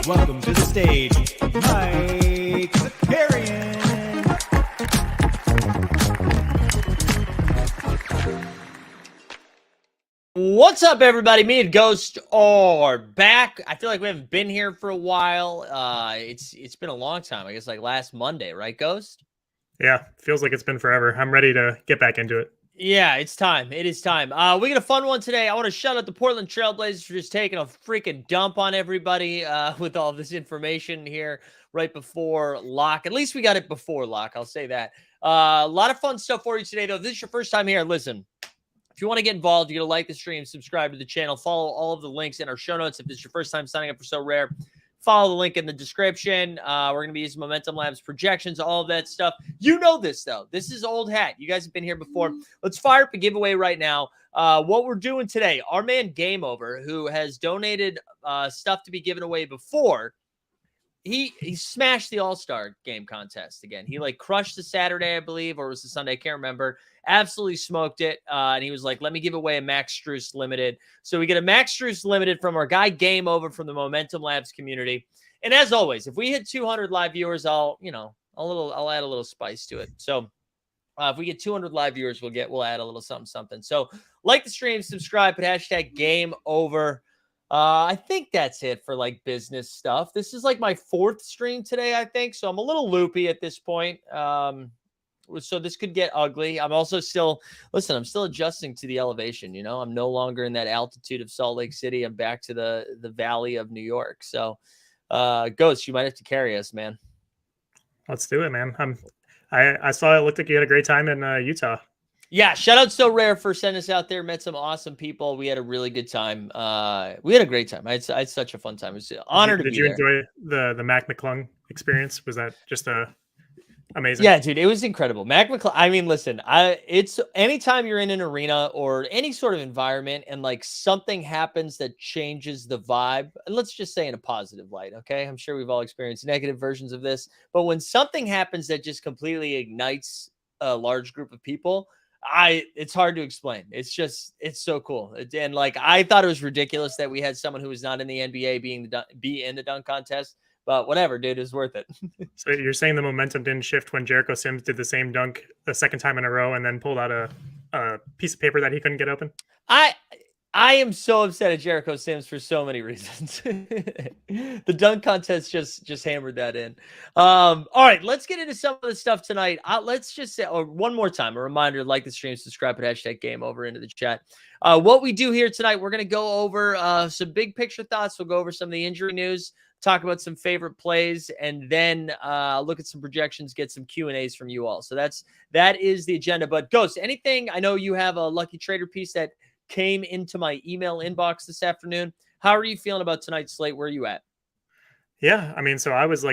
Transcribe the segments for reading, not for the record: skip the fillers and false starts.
welcome to the stage, Mike Zakarian. What's up, everybody? Me and Ghost are back. I feel like we haven't been here for a while. It's been a long time. I guess like last Monday, right, Ghost? Yeah, feels like it's been forever. I'm ready to get back into it. Yeah, it's time. It is time. We got a fun one today. I want to shout out the Portland Trailblazers for just taking a freaking dump on everybody with all this information here right before lock. At least we got it before lock. I'll say that. A lot of fun stuff for you today, though. If this is your first time here, listen. If you want to get involved, you got to like the stream, subscribe to the channel, follow all of the links in our show notes. If this is your first time signing up for SORARE, follow the link in the description. We're going to be using Momentum Labs projections, all of that stuff. You know this, though. This is old hat. You guys have been here before. Let's fire up a giveaway right now. What we're doing today, our man Game Over, who has donated stuff to be given away before, he smashed the All-Star game contest again. He like crushed the Saturday, I believe, or it was the Sunday, I can't remember. Absolutely smoked it. And he was like, let me give away a Max Strus Limited. So we get a Max Strus Limited from our guy Game Over from the Momentum Labs community. And as always, if we hit 200 live viewers, I'll add a little spice to it. So if we get 200 live viewers, we'll add a little something. So like the stream, subscribe, put hashtag Game Over. I think that's it for like business stuff. This is like my fourth stream today, I think. So I'm a little loopy at this point. So this could get ugly. I'm also I'm still adjusting to the elevation. You know, I'm no longer in that altitude of Salt Lake City. I'm back to the valley of New York. So Ghost, you might have to carry us, man. Let's do it, man. I saw it looked like you had a great time in Utah. Yeah, shout out SORARE for sending us out there. Met some awesome people. We had a really good time. We had a great time. I had such a fun time. It was an honor to be there. Did you enjoy the Mac McClung experience? Was that just amazing? Yeah, dude, it was incredible. Mac McClung. I mean, listen, it's anytime you're in an arena or any sort of environment and like something happens that changes the vibe, and let's just say in a positive light, okay? I'm sure we've all experienced negative versions of this, but when something happens that just completely ignites a large group of people, it's hard to explain. It's so cool. And like, I thought it was ridiculous that we had someone who was not in the NBA be in the dunk contest, but whatever, dude, it's worth it. So you're saying the momentum didn't shift when Jericho Sims did the same dunk the second time in a row and then pulled out a piece of paper that he couldn't get open? I am so upset at Jericho Sims for so many reasons. The dunk contest just hammered that in. All right, let's get into some of the stuff tonight. Let's just say, one more time, a reminder, like the stream, subscribe, put hashtag Game Over into the chat. What we do here tonight, we're going to go over some big picture thoughts. We'll go over some of the injury news, talk about some favorite plays, and then look at some projections, get some Q&As from you all. So that is the agenda. But Ghost, anything, I know you have a Lucky Trader piece that came into my email inbox this afternoon. How are you feeling about tonight's slate? Where are you at? Yeah, I mean, so I was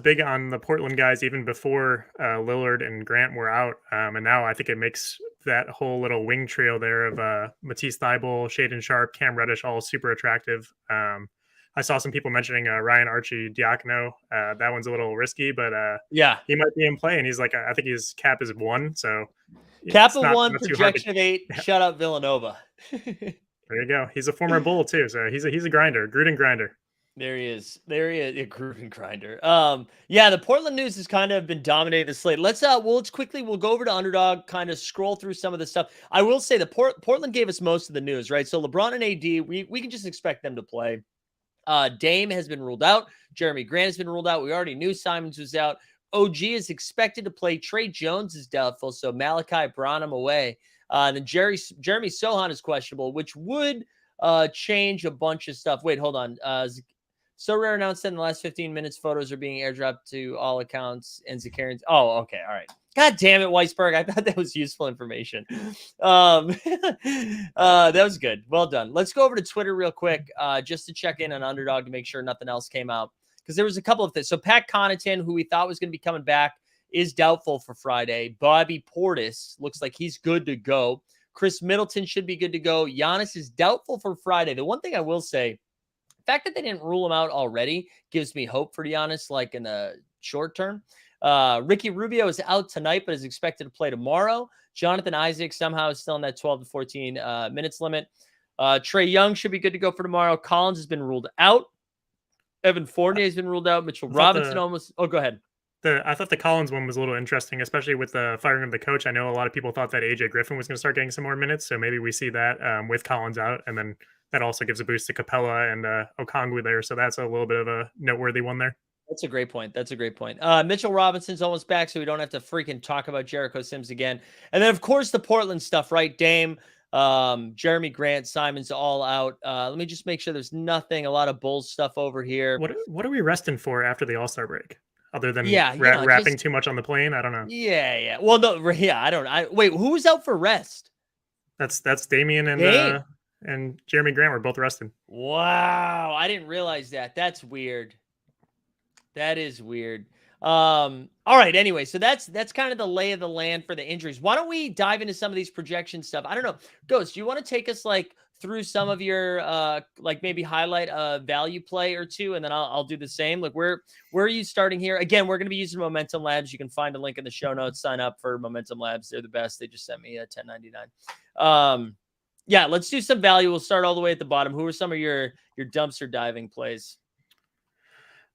big on the Portland guys even before Lillard and Grant were out, and now I think it makes that whole little wing trio there of Matisse Thybulle, Shaedon Sharpe, Cam Reddish all super attractive. I saw some people mentioning Ryan Archie Diacono. That one's a little risky, but yeah, he might be in play, and he's like, I think his cap is 1, so cap of 1, projection of 8. Yeah. Shut up, Villanova. There you go. He's a former Bull too, so he's a grinder, Gruden grinder. There he is. A Gruden grinder. Yeah, the Portland news has kind of been dominating the slate. Let's we'll go over to Underdog, kind of scroll through some of the stuff. I will say the Portland gave us most of the news, right? So LeBron and AD, we can just expect them to play. Dame has been ruled out. Jeremy Grant has been ruled out. We already knew Simons was out. OG is expected to play. Trey Jones is doubtful, so Malachi Branham away. And then Jeremy Sohan is questionable, which would change a bunch of stuff. Wait, hold on. SORARE announced that in the last 15 minutes, photos are being airdropped to all accounts. And Zakarian's. Oh, okay. All right. God damn it, Weisberg. I thought that was useful information. That was good. Well done. Let's go over to Twitter real quick just to check in on Underdog to make sure nothing else came out. Because there was a couple of things. So Pat Connaughton, who we thought was going to be coming back, is doubtful for Friday. Bobby Portis looks like he's good to go. Chris Middleton should be good to go. Giannis is doubtful for Friday. The one thing I will say, the fact that they didn't rule him out already gives me hope for Giannis, like in the short term. Ricky Rubio is out tonight, but is expected to play tomorrow. Jonathan Isaac somehow is still in that 12 to 14 minutes limit. Trae Young should be good to go for tomorrow. Collins has been ruled out. Evan Fournier's been ruled out. Mitchell I thought Robinson almost. Oh, go ahead. I thought the Collins one was a little interesting, especially with the firing of the coach. I know a lot of people thought that AJ Griffin was going to start getting some more minutes, so maybe we see that with Collins out, and then that also gives a boost to Capella and Okongwu there. So that's a little bit of a noteworthy one there. That's a great point. That's a great point. Mitchell Robinson's almost back, so we don't have to freaking talk about Jericho Sims again. And then, of course, the Portland stuff, right? Dame, Jeremy Grant, Simon's all out. Let me just make sure there's nothing, a lot of Bulls stuff over here. What are we resting for after the All-Star break? Other than just wrapping too much on the plane? I don't know. Yeah. Well, no, yeah, I don't. Wait, who's out for rest? That's Damian and Jeremy Grant were both rested. Wow, I didn't realize that. That's weird. That is weird. All right. Anyway, so that's kind of the lay of the land for the injuries. Why don't we dive into some of these projection stuff? I don't know. Ghost, do you want to take us like through some of your like maybe highlight a value play or two, and then I'll do the same. Like where are you starting here? Again, we're going to be using Momentum Labs. You can find a link in the show notes. Sign up for Momentum Labs. They're the best. They just sent me a $10.99. Yeah, let's do some value. We'll start all the way at the bottom. Who are some of your dumpster diving plays?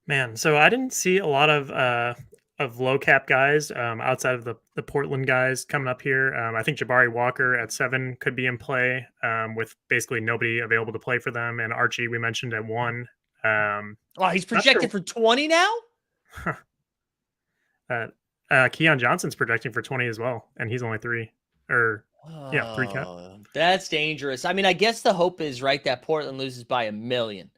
Man, so I didn't see a lot of low cap guys outside of the Portland guys coming up here. I think Jabari Walker at 7 could be in play with basically nobody available to play for them. And Archie, we mentioned at 1. Oh, he's projected for 20 now? Keon Johnson's projecting for 20 as well. And he's only 3 3 cap. That's dangerous. I mean, I guess the hope is, right, that Portland loses by 1 million.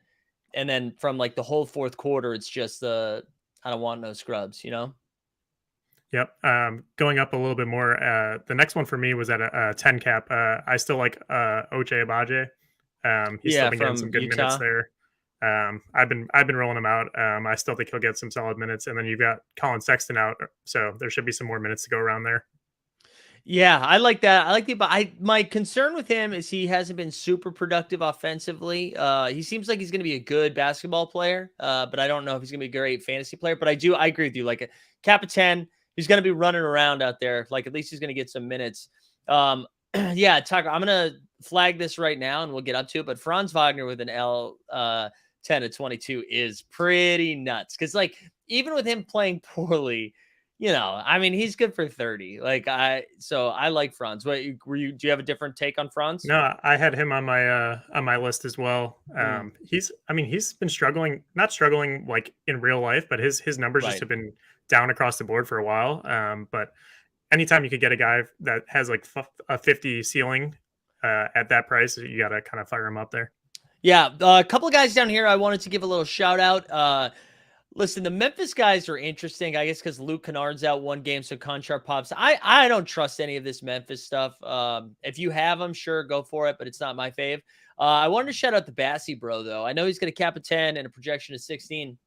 And then from like the whole fourth quarter, it's just I don't want no scrubs, you know? Yep. Going up a little bit more. The next one for me was at a 10 cap. I still like Ochai Agbaji. He's still been getting some good minutes there. I've been rolling him out. I still think he'll get some solid minutes. And then you've got Colin Sexton out, so there should be some more minutes to go around there. Yeah, I like that. I like my concern with him is he hasn't been super productive offensively. He seems like he's going to be a good basketball player, but I don't know if he's going to be a great fantasy player. But I agree with you. Like a cap of 10, he's going to be running around out there. Like at least he's going to get some minutes. Yeah, Tucker, I'm going to flag this right now and we'll get up to it. But Franz Wagner with an L 10 to 22 is pretty nuts. Because like even with him playing poorly, you know, I mean, he's good for 30. So I like Franz. Do you have a different take on Franz? No, I had him on my list as well. He's been not struggling like in real life, but his numbers just have been down across the board for a while. But anytime you could get a guy that has like a 50 ceiling at that price, you got to kind of fire him up there. Yeah. A couple of guys down here I wanted to give a little shout out. Listen, the Memphis guys are interesting, I guess, because Luke Kennard's out 1 game, so Conchar pops. I don't trust any of this Memphis stuff. If you have them, sure, go for it, but it's not my fave. I wanted to shout out the Bassey bro, though. I know he's got a cap of 10 and a projection of 16.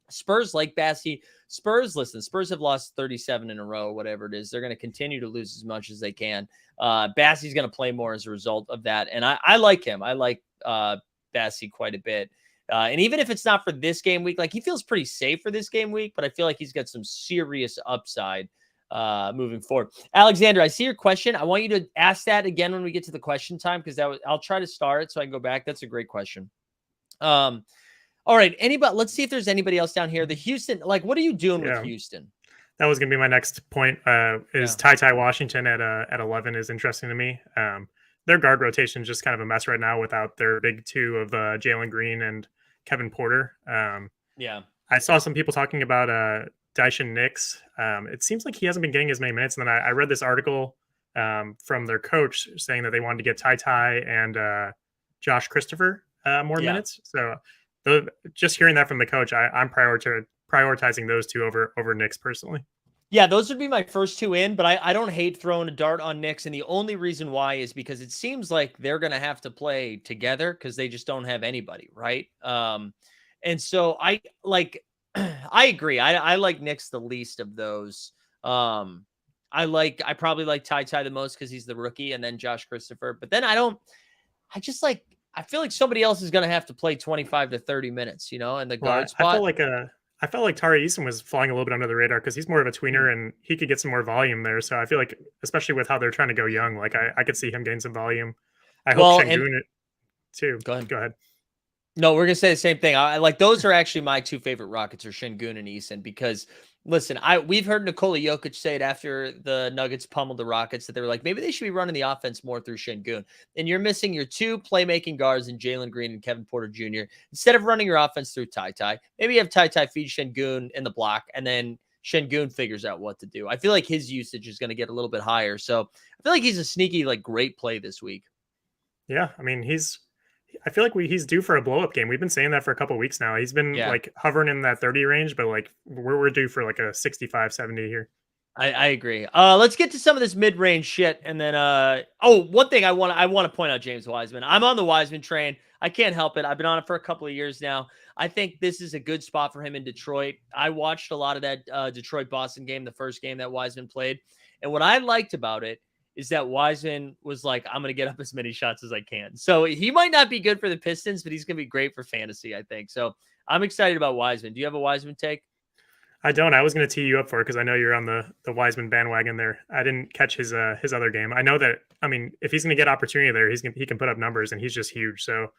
Spurs like Bassey. Spurs have lost 37 in a row, whatever it is. They're going to continue to lose as much as they can. Bassey's going to play more as a result of that, and I like him. I like Bassey quite a bit. And even if it's not for this game week, like he feels pretty safe for this game week, but I feel like he's got some serious upside moving forward. Alexander, I see your question. I want you to ask that again when we get to the question time, because I'll try to start so I can go back. That's a great question. All right. Let's see if there's anybody else down here. The Houston, like, what are you doing with Houston? That was going to be my next point. Ty Washington at 11 is interesting to me. Their guard rotation is just kind of a mess right now without their big 2 of Jalen Green and Kevin Porter. I saw some people talking about Daishin Nix. It seems like he hasn't been getting as many minutes. And then I read this article from their coach saying that they wanted to get Ty and Josh Christopher more minutes. So just hearing that from the coach, I'm prioritizing those 2 over Nix personally. Yeah, those would be my first 2 in, but I don't hate throwing a dart on Knicks. And the only reason why is because it seems like they're going to have to play together because they just don't have anybody, right? And so I agree. I like Knicks the least of those. I probably like Ty the most because he's the rookie, and then Josh Christopher. But then I feel like somebody else is going to have to play 25 to 30 minutes, you know, in the guard spot. I felt like Tari Eason was flying a little bit under the radar because he's more of a tweener and he could get some more volume there. So I feel like, especially with how they're trying to go young, like I could see him getting some volume. I hope Şengün it too. Go ahead. No, we're gonna say the same thing. I like those are actually my two favorite Rockets are Şengün and Eason because listen, we've heard Nikola Jokic say it after the Nuggets pummeled the Rockets that they were like maybe they should be running the offense more through Şengün. And you're missing your two playmaking guards in Jalen Green and Kevin Porter Jr. Instead of running your offense through Ty Ty, maybe you have Ty Ty feed Şengün in the block and then Şengün figures out what to do. I feel like his usage is going to get a little bit higher. So I feel like he's a sneaky, like great play this week. Yeah, I mean I feel like he's due for a blow up game. We've been saying that for a couple of weeks now. He's been Yeah. like hovering in that 30 range, but like we're due for like a 65, 70 here. I agree. Let's get to some of this mid-range shit, and then one thing I want to point out James Wiseman. I'm on the Wiseman train. I can't help it. I've been on it for a couple of years now. I think this is a good spot for him in Detroit. I watched a lot of that Detroit-Boston game, the first game that Wiseman played, and what I liked about it is that Wiseman was like, I'm going to get up as many shots as I can. So he might not be good for the Pistons, but he's going to be great for fantasy, I think. So I'm excited about Wiseman. Do you have a Wiseman take? I don't. I was going to tee you up for it because I know you're on the Wiseman bandwagon there. I didn't catch his other game. I know that. I mean, if he's going to get opportunity there, he can put up numbers, and he's just huge. So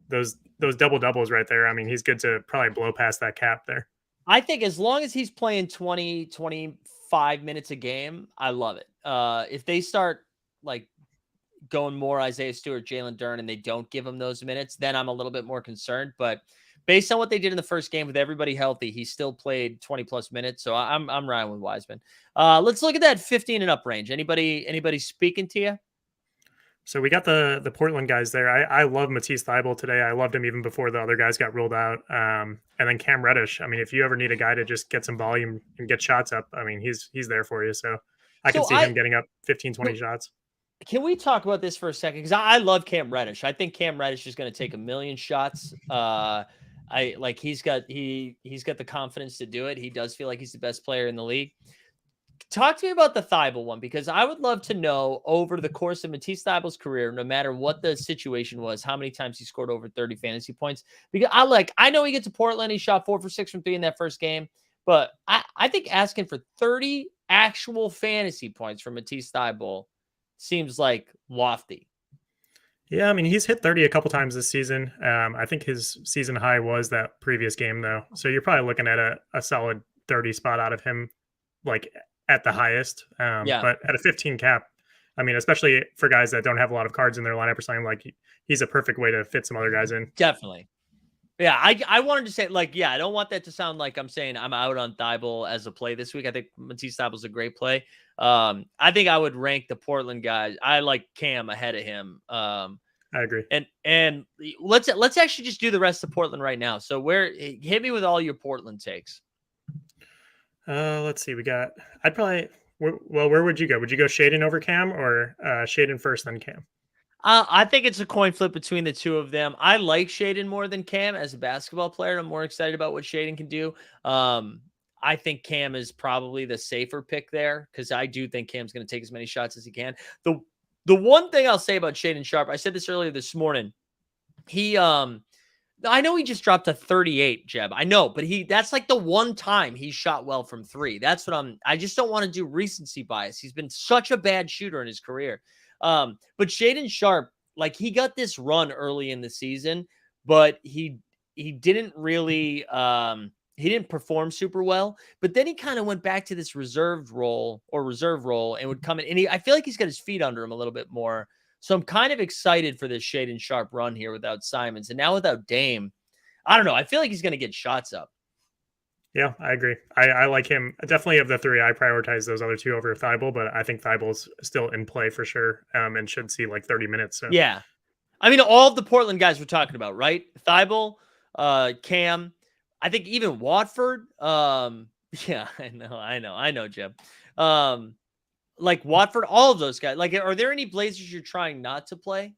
those double doubles right there. I mean, he's good to probably blow past that cap there. I think as long as he's playing 20, 25 minutes a game, I love it. If they start like going more Isaiah Stewart, Jalen Duren, and they don't give him those minutes, then I'm a little bit more concerned. But based on what they did in the first game with everybody healthy, he still played 20 plus minutes. So I'm riding with Wiseman. Let's look at that 15 and up range. Anybody speaking to you? So we got the Portland guys there. I love Matisse Thybulle today. I loved him even before the other guys got ruled out. And then Cam Reddish. I mean, if you ever need a guy to just get some volume and get shots up, I mean, he's there for you. So I can see him getting up 15, 20 shots. Can we talk about this for a second? Because I love Cam Reddish. I think Cam Reddish is going to take a million shots. I like he's got the confidence to do it. He does feel like he's the best player in the league. Talk to me about the Thybulle one because I would love to know over the course of Matisse Thybulle's career, no matter what the situation was, how many times he scored over 30 fantasy points. Because I know he gets to Portland, he shot 4 for 6 from 3 in that first game, but I think asking for 30 actual fantasy points from Matisse Thybulle seems like lofty. Yeah, I mean, he's hit 30 a couple times this season. I think his season high was that previous game, though. So you're probably looking at a solid 30 spot out of him, like at the highest. But at a 15 cap, I mean, especially for guys that don't have a lot of cards in their lineup or something, like he's a perfect way to fit some other guys in. Definitely. Yeah, I wanted to say, like, yeah, I don't want that to sound like I'm saying I'm out on Thybulle as a play this week. I think Matisse Thybulle's a great play. I think I would rank the Portland guys. I like Cam ahead of him. I agree. And let's actually just do the rest of Portland right now. So hit me with all your Portland takes. Let's see. Where would you go? Would you go Shaden over Cam or Shaden first, then Cam? I think it's a coin flip between the two of them. I like Shaden more than Cam as a basketball player. I'm more excited about what Shaden can do. I think Cam is probably the safer pick there because I do think Cam's going to take as many shots as he can. The one thing I'll say about Shaden Sharp, I said this earlier this morning. I know he just dropped to 38, Jeb. I know, but that's like the one time he shot well from 3. That's what I just don't want to do recency bias. He's been such a bad shooter in his career. But Shaden Sharp, like he got this run early in the season, but he didn't really he didn't perform super well. But then he kind of went back to this reserve role and would come in. And I feel like he's got his feet under him a little bit more. So I'm kind of excited for this Shaden Sharp run here without Simons. And now without Dame, I don't know. I feel like he's going to get shots up. Yeah, I agree. I like him. Definitely of the 3, I prioritize those other 2 over Thybulle, but I think Thybulle's still in play for sure and should see like 30 minutes. So. Yeah. I mean, all of the Portland guys we're talking about, right? Thybulle, Cam, I think even Watford. Yeah, I know, Jeb. Like Watford, all of those guys. Like, are there any Blazers you're trying not to play?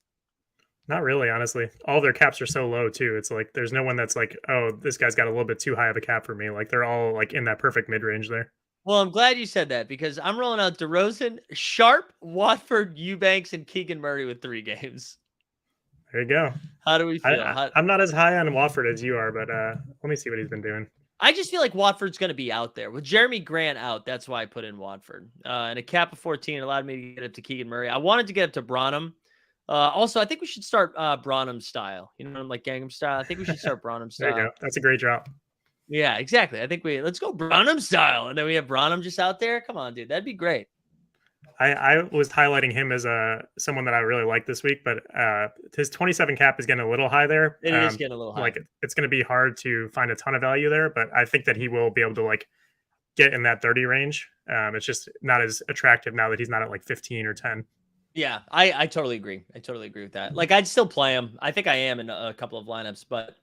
Not really, honestly. All their caps are so low too. It's like there's no one that's like, oh, this guy's got a little bit too high of a cap for me. Like they're all like in that perfect mid range there. Well, I'm glad you said that because I'm rolling out DeRozan, Sharp, Watford, Eubanks, and Keegan Murray with 3 games. There you go. How do we feel? I'm not as high on Watford as you are, but let me see what he's been doing. I just feel like Watford's going to be out there. With Jeremy Grant out, that's why I put in Watford. And a cap of 14 allowed me to get up to Keegan Murray. I wanted to get up to Branham, Also, I think we should start Bronham style. You know, like Gangnam style. I think we should start Bronham There you style. go. That's a great drop. Yeah, exactly. I think let's go Bronham style, and then we have Bronham just out there. Come on, dude, that'd be great. I was highlighting him as someone that I really like this week, but his 27 cap is getting a little high there. It is getting a little high. Like it's going to be hard to find a ton of value there, but I think that he will be able to like get in that 30 range. It's just not as attractive now that he's not at like 15 or 10. Yeah, I totally agree. I totally agree with that. Like, I'd still play him. I think I am in a couple of lineups, but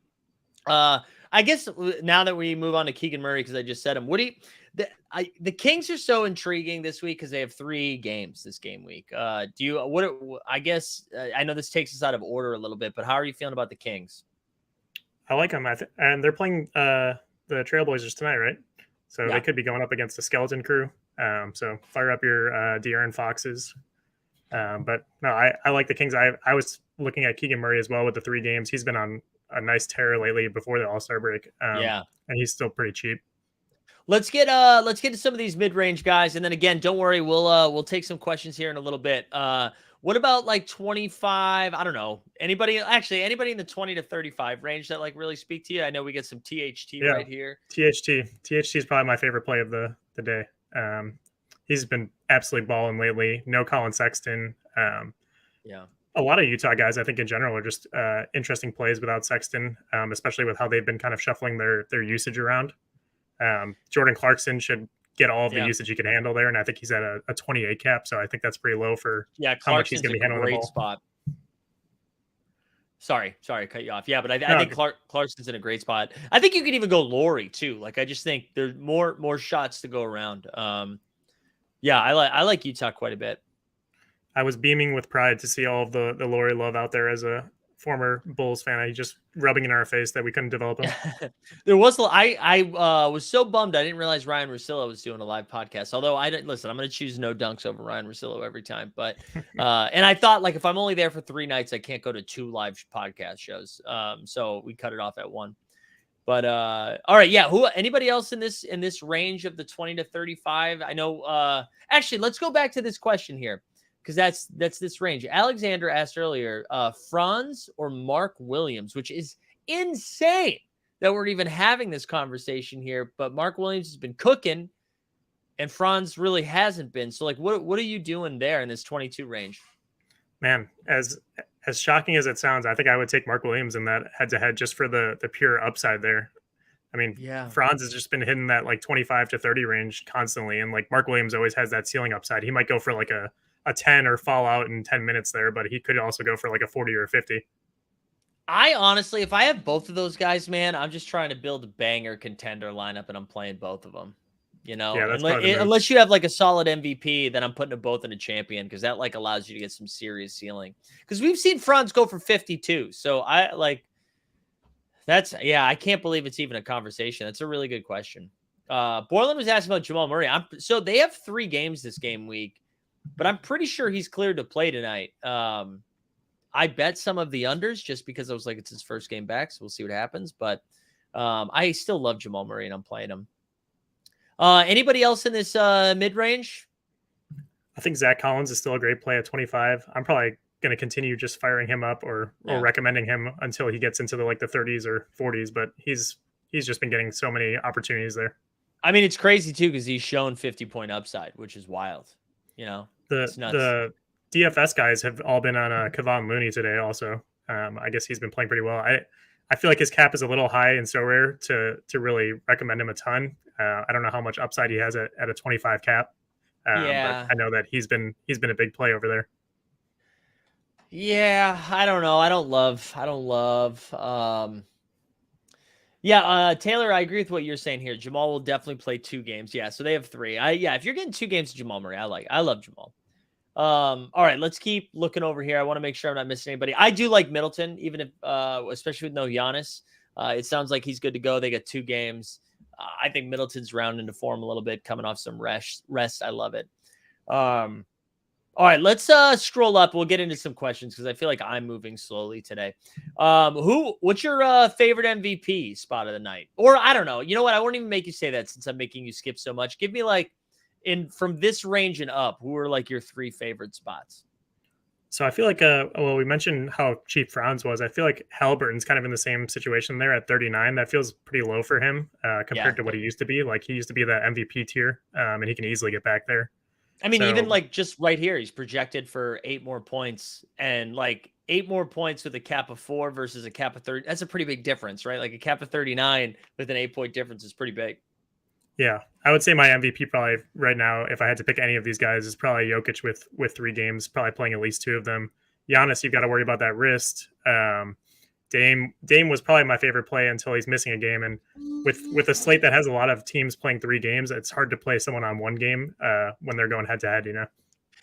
I guess now that we move on to Keegan Murray, because I just said him, the Kings are so intriguing this week because they have 3 games this game week. I guess I know this takes us out of order a little bit, but how are you feeling about the Kings? I like them. And they're playing the Trailblazers tonight, right? So Yeah. they could be going up against the Skeleton Crew. So fire up your De'Aaron Foxes. But no, I like the Kings. I was looking at Keegan Murray as well with the 3 games. He's been on a nice tear lately before the All-Star break. Yeah. And he's still pretty cheap. Let's get to some of these mid-range guys, and then again, don't worry, we'll take some questions here in a little bit. What about like 25? I don't know. Anybody in the 20 to 35 range that like really speak to you? I know we get some THT right here. THT is probably my favorite play of the day. He's been absolutely balling lately. No Colin Sexton. Yeah. A lot of Utah guys, I think in general, are just interesting plays without Sexton, especially with how they've been kind of shuffling their usage around. Jordan Clarkson should get all of the usage he can handle there, and I think he's at a 28 cap, so I think that's pretty low for how much he's going to be handling the ball. Spot. Sorry, cut you off. Yeah, but I think Clarkson's in a great spot. I think you could even go Laurie too. Like, I just think there's more shots to go around. Yeah, I like Utah quite a bit. I was beaming with pride to see all of the Laurie love out there as a former Bulls fan. He just rubbing in our face that we couldn't develop him. There was I was so bummed I didn't realize Ryan Russillo was doing a live podcast. Although I didn't listen, I'm going to choose no dunks over Ryan Russillo every time. But and I thought, like, if I'm only there for 3 nights, I can't go to 2 live podcast shows. So we cut it off at 1. But all right, yeah. Anybody else in this range of the 20 to 35? I know. Actually, let's go back to this question here, because that's this range. Alexander asked earlier, Franz or Mark Williams, which is insane that we're even having this conversation here. But Mark Williams has been cooking, and Franz really hasn't been. So, like, what are you doing there in this 22 range? Man, as shocking as it sounds, I think I would take Mark Williams in that head-to-head just for the pure upside there. I mean, Franz has just been hitting that like 25 to 30 range constantly, and like Mark Williams always has that ceiling upside. He might go for like a 10 or fall out in 10 minutes there, but he could also go for like a 40 or a 50. I honestly, if I have both of those guys, man, I'm just trying to build a banger contender lineup, and I'm playing both of them. You know, unless you have like a solid MVP, then I'm putting them both in a champion, because that like allows you to get some serious ceiling. Because we've seen Franz go for 52, so I can't believe it's even a conversation. That's a really good question. Borland was asking about Jamal Murray. So they have 3 games this game week, but I'm pretty sure he's cleared to play tonight. I bet some of the unders just because I was like, it's his first game back, so we'll see what happens. But I still love Jamal Murray, and I'm playing him. Anybody else in this mid-range? I think Zach Collins is still a great play at 25. I'm probably going to continue just firing him up or recommending him until he gets into the 30s or 40s. But he's just been getting so many opportunities there. I mean, it's crazy too, because he's shown 50-point upside, which is wild. You know, the DFS guys have all been on Kevon Looney today. Also, I guess he's been playing pretty well. I feel like his cap is a little high and SORARE to really recommend him a ton. I don't know how much upside he has at a 25 cap. But I know that he's been a big play over there. Yeah, I don't know. I don't love. Taylor, I agree with what you're saying here. Jamal will definitely play 2 games. Yeah, so they have 3. If you're getting 2 games of Jamal Murray, I love Jamal. All right, let's keep looking over here. I want to make sure I'm not missing anybody. I do like Middleton, even if especially with no Giannis. It sounds like he's good to go. They got 2 games. I think Middleton's rounding into form a little bit, coming off some rest. I love it. All right, let's scroll up. We'll get into some questions because I feel like I'm moving slowly today. What's your favorite MVP spot of the night? Or I don't know. You know what? I won't even make you say that since I'm making you skip so much. Give me from this range and up, who are like your 3 favorite spots? So I feel like, well, we mentioned how cheap Franz was. I feel like Halliburton's kind of in the same situation there at 39. That feels pretty low for him Yeah. compared to what he used to be. Like he used to be that MVP tier, and he can easily get back there. I mean, even So like just right here, he's projected for 8 more points, and like 8 more points with a cap of 4 versus a cap of 30. That's a pretty big difference, right? Like a cap of 39 with an 8-point difference is pretty big. yeah, I would say my MVP probably right now, if I had to pick any of these guys, is probably Jokic with 3 games, probably playing at least 2 of them. Giannis, you've got to worry about that wrist. Dame was probably my favorite play until he's missing a game, and with a slate that has a lot of teams playing 3 games, it's hard to play someone on 1 game when they're going head to head.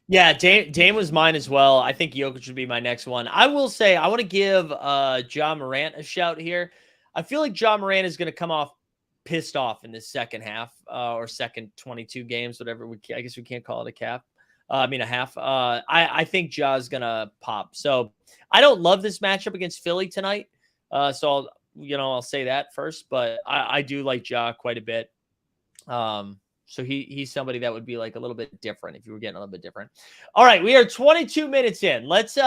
Yeah, Dame was mine as well. I think Jokic would be my next one. I will say I want to give Ja Morant a shout here. I feel like Ja Morant is going to come off pissed off in this second half or second 22 games, whatever. I guess we can't call it a cap. A half. I think Ja is going to pop. So I don't love this matchup against Philly tonight. So I'll say that first, but I do like Ja quite a bit. So he's somebody that would be like a little bit different if you were getting a little bit different. All right, we are 22 minutes in. Let's do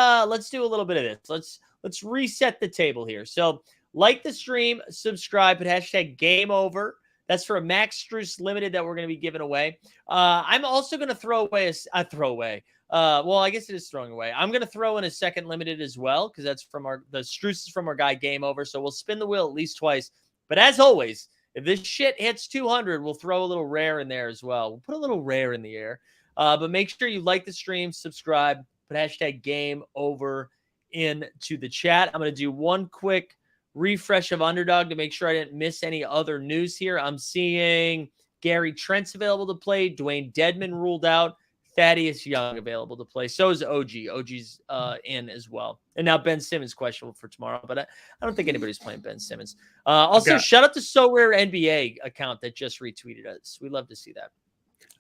a little bit of this. Let's reset the table here. So like the stream, subscribe, but hashtag game over. That's for a Max Strus limited that we're going to be giving away. I'm also going to throw away a throwaway. Well, I guess it is throwing away. I'm going to throw in a second limited as well because that's from the Strus is from our guy Game Over. So we'll spin the wheel at least twice. But as always, if this shit hits 200, we'll throw a little rare in there as well. We'll put a little rare in the air. But make sure you like the stream, subscribe, put hashtag game over into the chat. I'm going to do one quick refresh of Underdog to make sure I didn't miss any other news here. I'm seeing Gary Trent's available to play. Dwayne Dedman ruled out. Thaddeus Young available to play. So is OG. OG's in as well. And now Ben Simmons questionable for tomorrow, but I don't think anybody's playing Ben Simmons. Also, shout out to SORARE NBA account that just retweeted us. We love to see that.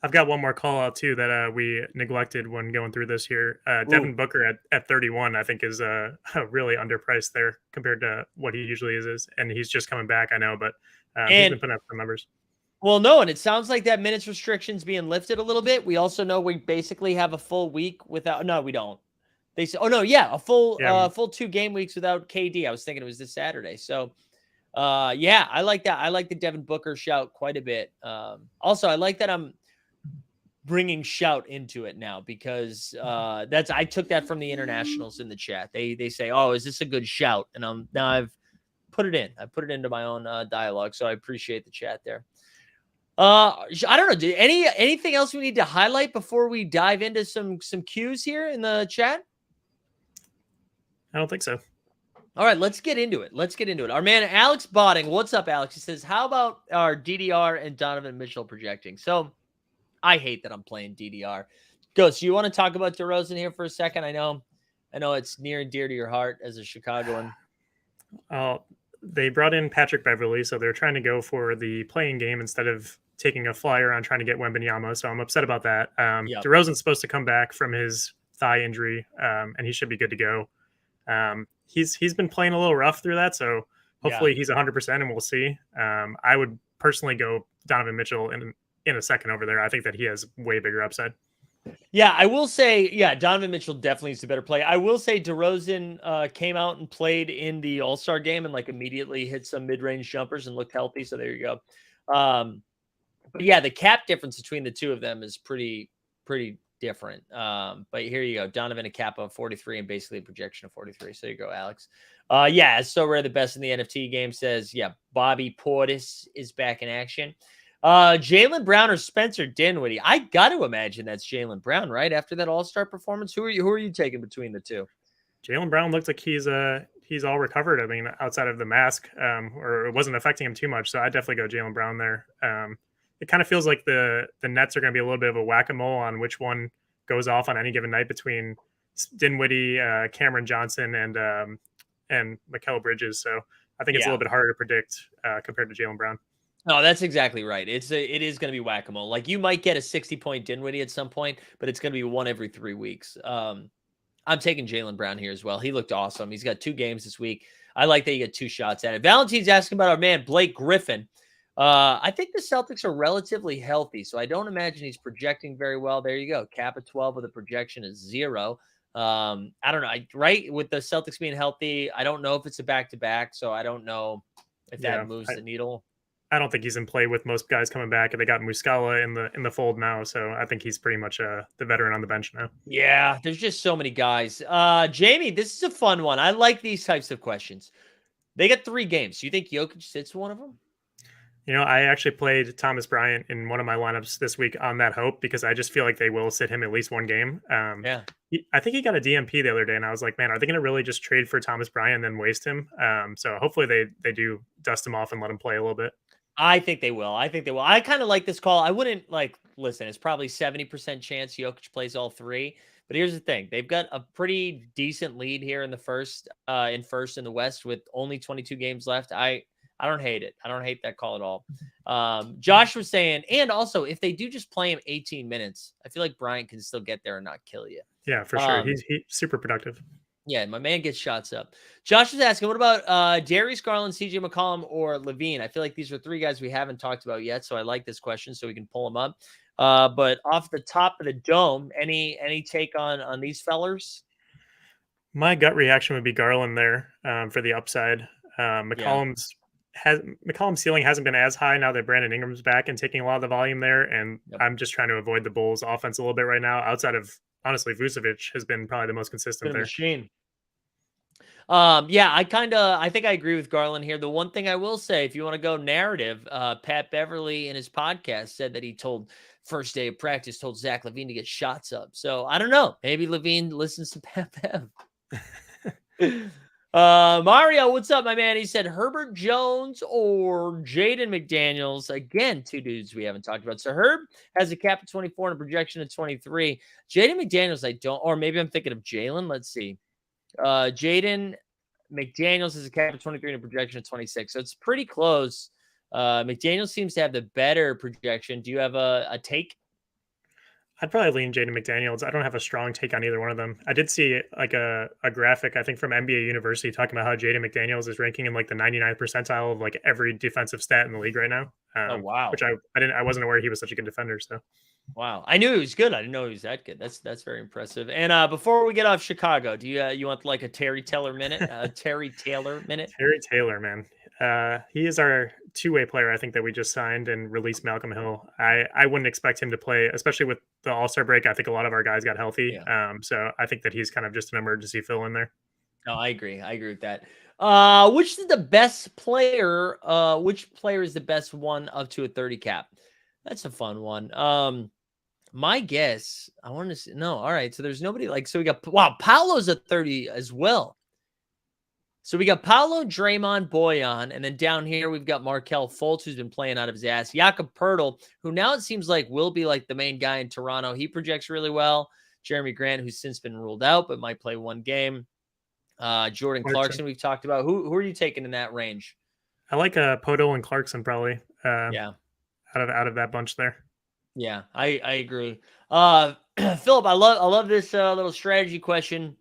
I've got one more call out too that we neglected when going through this here. Devin Booker at 31, I think is really underpriced there compared to what he usually is. And he's just coming back, I know, but he's been putting up some numbers. Well, no, and it sounds like that minutes restriction's being lifted a little bit. We also know we basically have a full week without. No, we don't. They say, a full 2 game weeks without KD. I was thinking it was this Saturday. So, I like that. I like the Devin Booker shout quite a bit. Also, I like that I'm bringing shout into it now because I took that from the internationals in the chat. They say, "Oh, is this a good shout?" And now I've put it in. I put it into my own dialogue. So I appreciate the chat there. I don't know. Anything else we need to highlight before we dive into some cues here in the chat? I don't think so. All right, let's get into it. Our man Alex Botting, what's up, Alex? He says, "How about our DDR and Donovan Mitchell projecting?" So I hate that I'm playing DDR. Ghost, you want to talk about DeRozan here for a second? I know it's near and dear to your heart as a Chicagoan. They brought in Patrick Beverley, so they're trying to go for the playing game instead of taking a flyer on trying to get Wembanyama. So I'm upset about that. DeRozan's supposed to come back from his thigh injury, and he should be good to go. He's been playing a little rough through that, so hopefully he's 100%, and we'll see. I would personally go Donovan Mitchell in a second over there. I think that he has way bigger upside. Yeah, I will say, Donovan Mitchell definitely is the better play. I will say DeRozan came out and played in the All-Star game and immediately hit some mid-range jumpers and looked healthy. So there you go. But yeah, the cap difference between the two of them is pretty different. But here you go. Donovan a cap of 43 and basically a projection of 43. So there you go, Alex. SORARE the best in the NFT game says, Bobby Portis is back in action. Jaylen Brown or Spencer Dinwiddie? I got to imagine that's Jaylen Brown, right? After that All-Star performance, who are you taking between the two? Jaylen Brown looks like he's all recovered. I mean, outside of the mask, or it wasn't affecting him too much. So I definitely go Jaylen Brown there. It kind of feels like the Nets are going to be a little bit of a whack-a-mole on which one goes off on any given night between Dinwiddie, Cameron Johnson, and Mikal Bridges. So I think it's a little bit harder to predict compared to Jaylen Brown. No, that's exactly right. It is going to be whack-a-mole. You might get a 60-point Dinwiddie at some point, but it's going to be one every 3 weeks. I'm taking Jaylen Brown here as well. He looked awesome. He's got 2 games this week. I like that you get 2 shots at it. Valentine's asking about our man, Blake Griffin. I think the Celtics are relatively healthy, so I don't imagine he's projecting very well. There you go. Cap of 12 with a projection of 0. I don't know. Right with the Celtics being healthy, I don't know if it's a back-to-back, so I don't know if that Yeah, moves the needle. I don't think he's in play with most guys coming back. They got Muscala in the fold now, so I think he's pretty much the veteran on the bench now. Yeah, there's just so many guys. Jamie, this is a fun one. I like these types of questions. They got 3 games. Do you think Jokic sits one of them? I actually played Thomas Bryant in one of my lineups this week on that hope because I just feel like they will sit him at least one game. Yeah. I think he got a DMP the other day, and I was like, man, are they going to really just trade for Thomas Bryant and then waste him? So hopefully they do dust him off and let him play a little bit. I think they will. I think they will. I kind of like this call. I wouldn't listen, it's probably 70% chance Jokic plays all 3. But here's the thing. They've got a pretty decent lead here in the first in the West with only 22 games left. I don't hate it. I don't hate that call at all. Josh was saying, and also if they do just play him 18 minutes, I feel like Bryant can still get there and not kill you. Yeah, for sure. He's super productive. Yeah, my man gets shots up. Josh was asking, what about Darius Garland, CJ McCollum, or Levine? I feel like these are 3 guys we haven't talked about yet, so I like this question so we can pull them up. But off the top of the dome, any take on these fellers? My gut reaction would be Garland there for the upside. McCollum's ceiling hasn't been as high now that Brandon Ingram's back and taking a lot of the volume there, and I'm just trying to avoid the Bulls' offense a little bit right now. Outside of honestly, Vucevic has been probably the most consistent there. Machine. Yeah, I think I agree with Garland here. The one thing I will say, if you want to go narrative, Pat Beverly in his podcast said that he told first day of practice, told Zach LaVine to get shots up. So I don't know. Maybe LaVine listens to Pat Bev. Mario, what's up, my man? He said Herbert Jones or Jaden McDaniels. Again, 2 dudes we haven't talked about. So Herb has a cap of 24 and a projection of 23. Jaden McDaniels, I don't, or maybe I'm thinking of Jalen. Let's see. Jaden McDaniels is a cap of 23 and a projection of 26. So it's pretty close. McDaniels seems to have the better projection. Do you have a take? I'd probably lean Jaden McDaniels. I don't have a strong take on either one of them. I did see like a graphic, I think from NBA University, talking about how Jaden McDaniels is ranking in like the 99th percentile of like every defensive stat in the league right now. Oh wow! Which I wasn't aware he was such a good defender. So wow, I knew he was good. I didn't know he was that good. That's very impressive. And before we get off Chicago, do you want like a Terry Taylor minute? Terry Taylor minute? Terry Taylor, man. He is our 2-way player, I think, that we just signed and released Malcolm Hill. I wouldn't expect him to play, especially with the All-Star break. I think a lot of our guys got healthy. Yeah. So I think that he's kind of just an emergency fill in there. No, I agree. I agree with that. Which is the best player? Which player is the best one up to a 30 cap? That's a fun one. My guess, I want to see. No, all right. So there's nobody so we got, wow, Paolo's a 30 as well. So we got Paolo, Draymond, Boyan, and then down here we've got Markelle Fultz, who's been playing out of his ass. Jakob Poeltl, who now it seems like will be like the main guy in Toronto. He projects really well. Jeremy Grant, who's since been ruled out but might play 1 game. Jordan Clarkson, we've talked about. Who are you taking in that range? I like Poeltl and Clarkson probably. Yeah, out of that bunch there. Yeah, I agree. Philip, I love this little strategy question.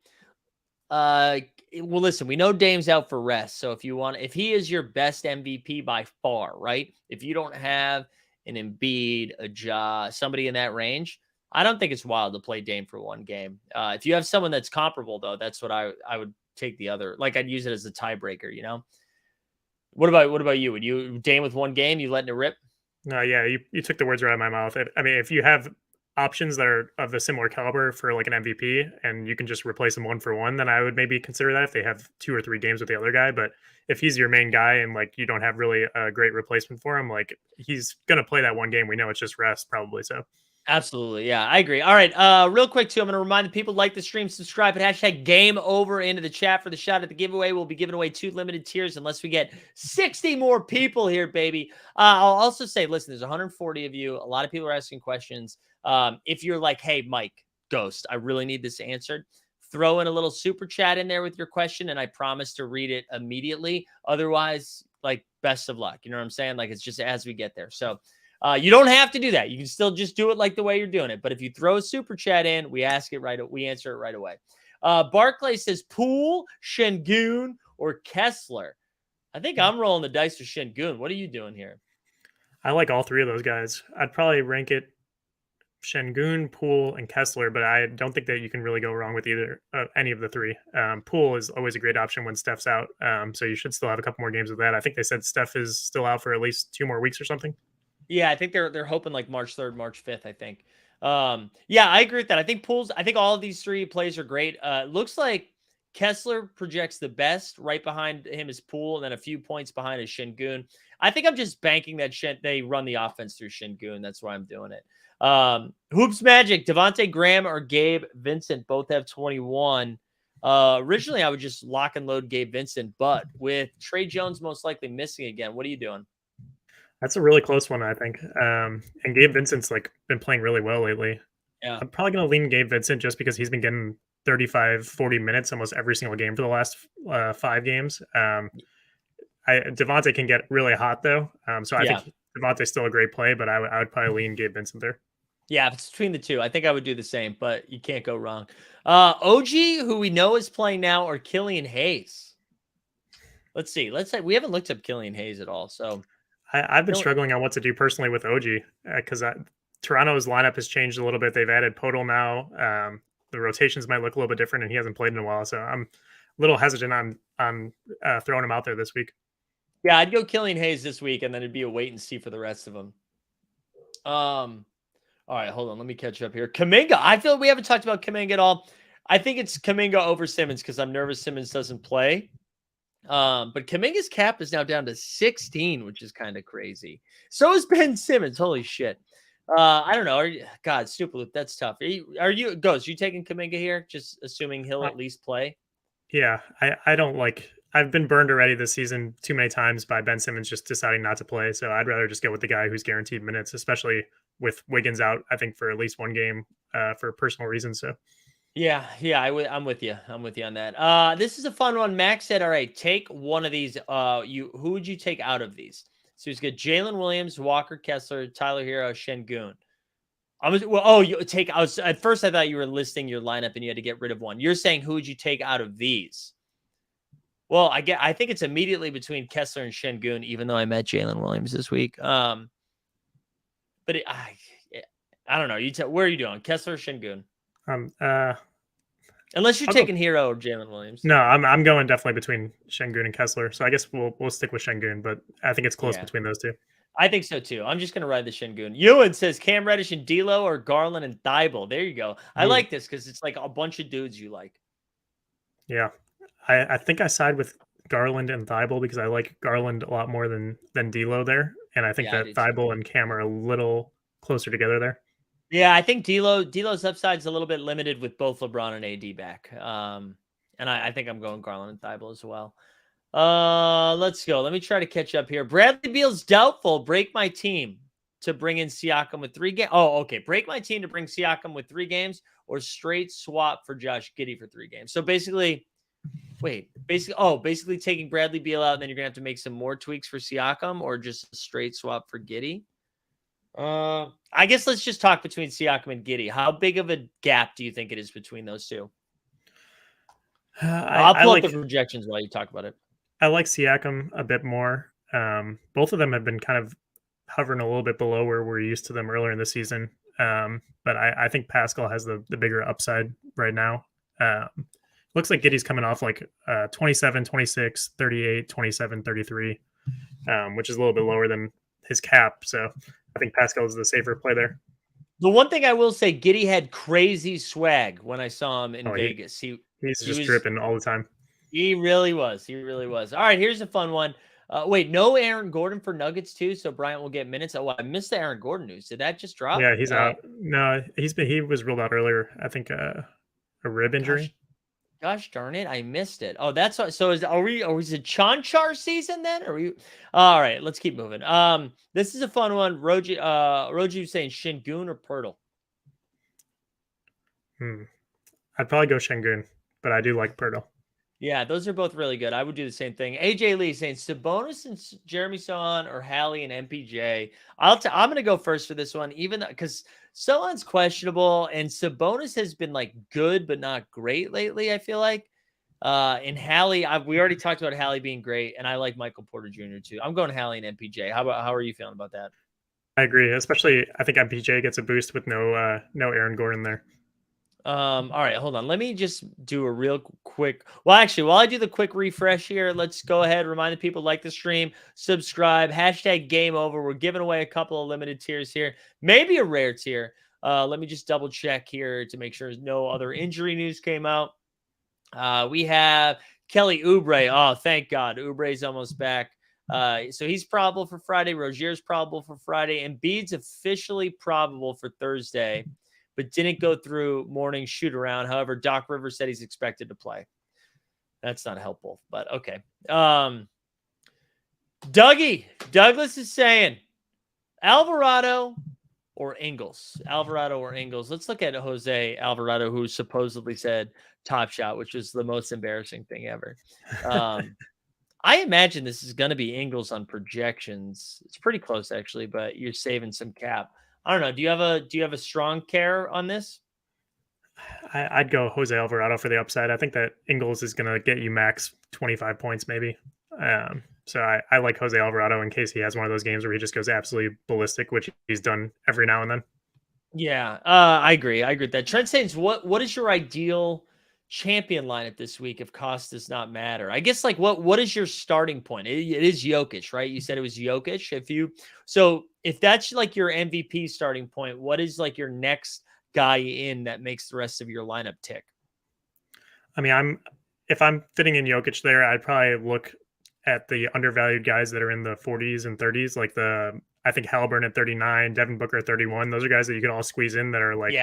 Well, listen, we know Dame's out for rest. So if he is your best MVP by far, right? If you don't have an Embiid, a Ja, somebody in that range, I don't think it's wild to play Dame for 1 game. If you have someone that's comparable, though, that's what I would take the other. Like I'd use it as a tiebreaker, you know? What about you? Would you Dame with 1 game? You letting it rip? No, yeah, you took the words right out of my mouth. If you have options that are of a similar caliber for like an MVP and you can just replace them 1 for 1, then I would maybe consider that if they have 2 or 3 games with the other guy. But if he's your main guy and like you don't have really a great replacement for him, like he's gonna play that 1 game. We know it's just rest probably. So absolutely. Yeah, I agree. All right. Real quick too, I'm going to remind the people, like the stream, subscribe, and hashtag game over into the chat for the shot at the giveaway. We'll be giving away 2 limited tiers unless we get 60 more people here, baby. I'll also say, listen, there's 140 of you. A lot of people are asking questions. If you're like, hey, Mike, Ghost, I really need this answered, throw in a little super chat in there with your question, and I promise to read it immediately. Otherwise, like, best of luck. You know what I'm saying? Like, it's just as we get there. So you don't have to do that. You can still just do it like the way you're doing it. But if you throw a super chat in, we answer it right away. Barclay says Poole, Şengün, or Kessler. I think I'm rolling the dice for Şengün. What are you doing here? I like all 3 of those guys. I'd probably rank it Şengün, Poole, and Kessler, but I don't think that you can really go wrong with either any of the three. Poole is always a great option when Steph's out, so you should still have a couple more games with that. I think they said Steph is still out for at least 2 more weeks or something. Yeah, I think they're hoping like March 3rd, March 5th, I think. Yeah, I agree with that. I think all of these three plays are great. Looks like Kessler projects the best. Right behind him is Poole, and then a few points behind is Şengün. I think I'm just banking that they run the offense through Şengün. That's why I'm doing it. Hoops Magic, Devontae Graham or Gabe Vincent both have 21. Originally, I would just lock and load Gabe Vincent, but with Trey Jones most likely missing again, what are you doing? That's a really close one, I think. And Gabe Vincent's like been playing really well lately. Yeah. I'm probably going to lean Gabe Vincent just because he's been getting 35, 40 minutes almost every single game for the last 5 games. Devontae can get really hot though. So I think Devontae's still a great play, but I would probably lean Gabe Vincent there. Yeah, it's between the two. I think I would do the same, but you can't go wrong. OG, who we know is playing now, or Killian Hayes. Let's see. Let's say we haven't looked up Killian Hayes at all. So I've been struggling on what to do personally with OG because Toronto's lineup has changed a little bit. They've added Podol now. The rotations might look a little bit different, and he hasn't played in a while. So I'm a little hesitant on throwing him out there this week. Yeah, I'd go Killian Hayes this week, and then it'd be a wait and see for the rest of them. All right, hold on. Let me catch up here. Kuminga. I feel we haven't talked about Kuminga at all. I think it's Kuminga over Simmons because I'm nervous Simmons doesn't play. But Kuminga's cap is now down to 16, which is kind of crazy. So is Ben Simmons. Holy shit. I don't know. God, stupid. That's tough. Are you Ghost? You taking Kuminga here? Just assuming he'll at least play. Yeah, I don't like. I've been burned already this season too many times by Ben Simmons just deciding not to play. So I'd rather just go with the guy who's guaranteed minutes, especially with Wiggins out, I think, for at least one game for personal reasons. So yeah, I'm with you. I'm with you on that. This is a fun one. Max said, all right, take one of these. Who would you take out of these? So he's got Jalen Williams, Walker Kessler, Tyler Hero, Şengün. At first I thought you were listing your lineup and you had to get rid of one. You're saying who would you take out of these? Well, I think it's immediately between Kessler and Şengün, even though I met Jalen Williams this week. But I don't know. Where are you doing? Kessler or Şengün? Unless you're taking Hero or Jalen Williams. No, I'm going definitely between Şengün and Kessler. So I guess we'll stick with Şengün, but I think it's close between those two. I think so too. I'm just going to ride the Şengün. Ewan says Cam Reddish and D'Lo or Garland and Thibault. There you go. I like this because it's like a bunch of dudes you like. Yeah. I think I side with Garland and Thibault because I like Garland a lot more than D'Lo there. And I think that Thibault and Cam are a little closer together there. Yeah, I think D'Lo's upside is a little bit limited with both LeBron and AD back. And I think I'm going Garland and Thibault as well. Let's go. Let me try to catch up here. Bradley Beal's doubtful. Break my team to bring in Siakam with 3 games. Oh, okay. Break my team to bring Siakam with 3 games or straight swap for Josh Giddey for 3 games. So basically taking Bradley Beal out and then you're going to have to make some more tweaks for Siakam or just a straight swap for Giddey. I guess let's just talk between Siakam and Giddey. How big of a gap do you think it is between those two? I'll pull up the projections while you talk about it. I like Siakam a bit more. Both of them have been kind of hovering a little bit below where we're used to them earlier in the season. But I think Pascal has the bigger upside right now. Looks like Giddey's coming off like 27, 26, 38, 27, 33, which is a little bit lower than his cap. So I think Pascal is the safer play there. The one thing I will say, Giddey had crazy swag when I saw him in Vegas. He's just dripping all the time. He really was. All right, here's a fun one. Wait, no Aaron Gordon for Nuggets too, so Bryant will get minutes. Oh, I missed the Aaron Gordon news. Did that just drop? Yeah, he's out. No, he was ruled out earlier. I think a rib injury. Gosh darn it, I missed it. Oh, that's what. So is it Chanchar season then? All right, let's keep moving. This is a fun one. Roji was saying Şengün or Poeltl. I'd probably go Şengün, but I do like Poeltl. Yeah, those are both really good. I would do the same thing. AJ Lee saying Sabonis and Jeremy Sohan or Hallie and MPJ. I'm going to go first for this one, even because Sohan's questionable and Sabonis has been like good but not great lately, I feel like. And Hallie, we already talked about Hallie being great, and I like Michael Porter Jr. too. I'm going Hallie and MPJ. How are you feeling about that? I agree. Especially, I think MPJ gets a boost with no Aaron Gordon there. All right, hold on. Let me just do a real quick. Well, actually, while I do the quick refresh here, let's go ahead, remind the people, like the stream, subscribe, hashtag game over. We're giving away a couple of limited tiers here, maybe a rare tier. Let me just double check here to make sure no other injury news came out. We have Kelly Oubre. Oh, thank God. Oubre's almost back. So he's probable for Friday. Rozier's probable for Friday. And Embiid's officially probable for Thursday, but didn't go through morning shoot around. However, Doc Rivers said he's expected to play. That's not helpful, but okay. Douglas is saying Alvarado or Ingles. Alvarado or Ingles. Let's look at Jose Alvarado, who supposedly said Top Shot, which is the most embarrassing thing ever. I imagine this is going to be Ingles on projections. It's pretty close actually, but you're saving some cap. I don't know. Do you have a strong care on this? I'd go Jose Alvarado for the upside. I think that Ingles is going to get you max 25 points maybe. So I like Jose Alvarado in case he has one of those games where he just goes absolutely ballistic, which he's done every now and then. Yeah, I agree. I agree with that. Trent Saints, what is your ideal champion lineup this week if cost does not matter? I guess like what is your starting point? It is Jokic, right? You said it was Jokic. If that's like your MVP starting point, what is like your next guy in that makes the rest of your lineup tick? I mean, if I'm fitting in Jokic there, I'd probably look at the undervalued guys that are in the 40s and 30s, like I think Halliburton at 39, Devin Booker at 31. Those are guys that you can all squeeze in that are like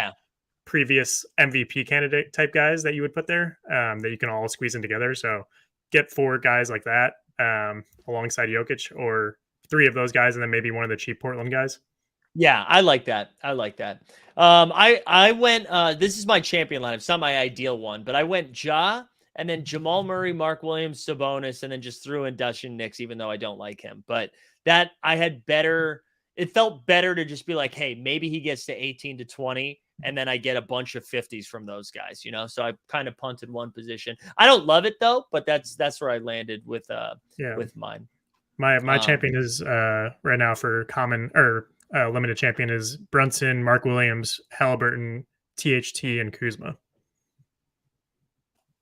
previous MVP candidate type guys that you would put there, that you can all squeeze in together. So get 4 guys like that alongside Jokic, or 3 of those guys, and then maybe one of the cheap Portland guys. Yeah, I like that. I went, this is my champion lineup. It's not my ideal one, but I went Ja, and then Jamal Murray, Mark Williams, Sabonis, and then just threw in Dustin Nix, even though I don't like him. But that it felt better to just be like, hey, maybe he gets to 18 to 20, and then I get a bunch of 50s from those guys, So I kind of punted one position. I don't love it though, but that's where I landed with mine. My champion is right now for common or limited champion is Brunson, Mark Williams, Halliburton, THT, and Kuzma.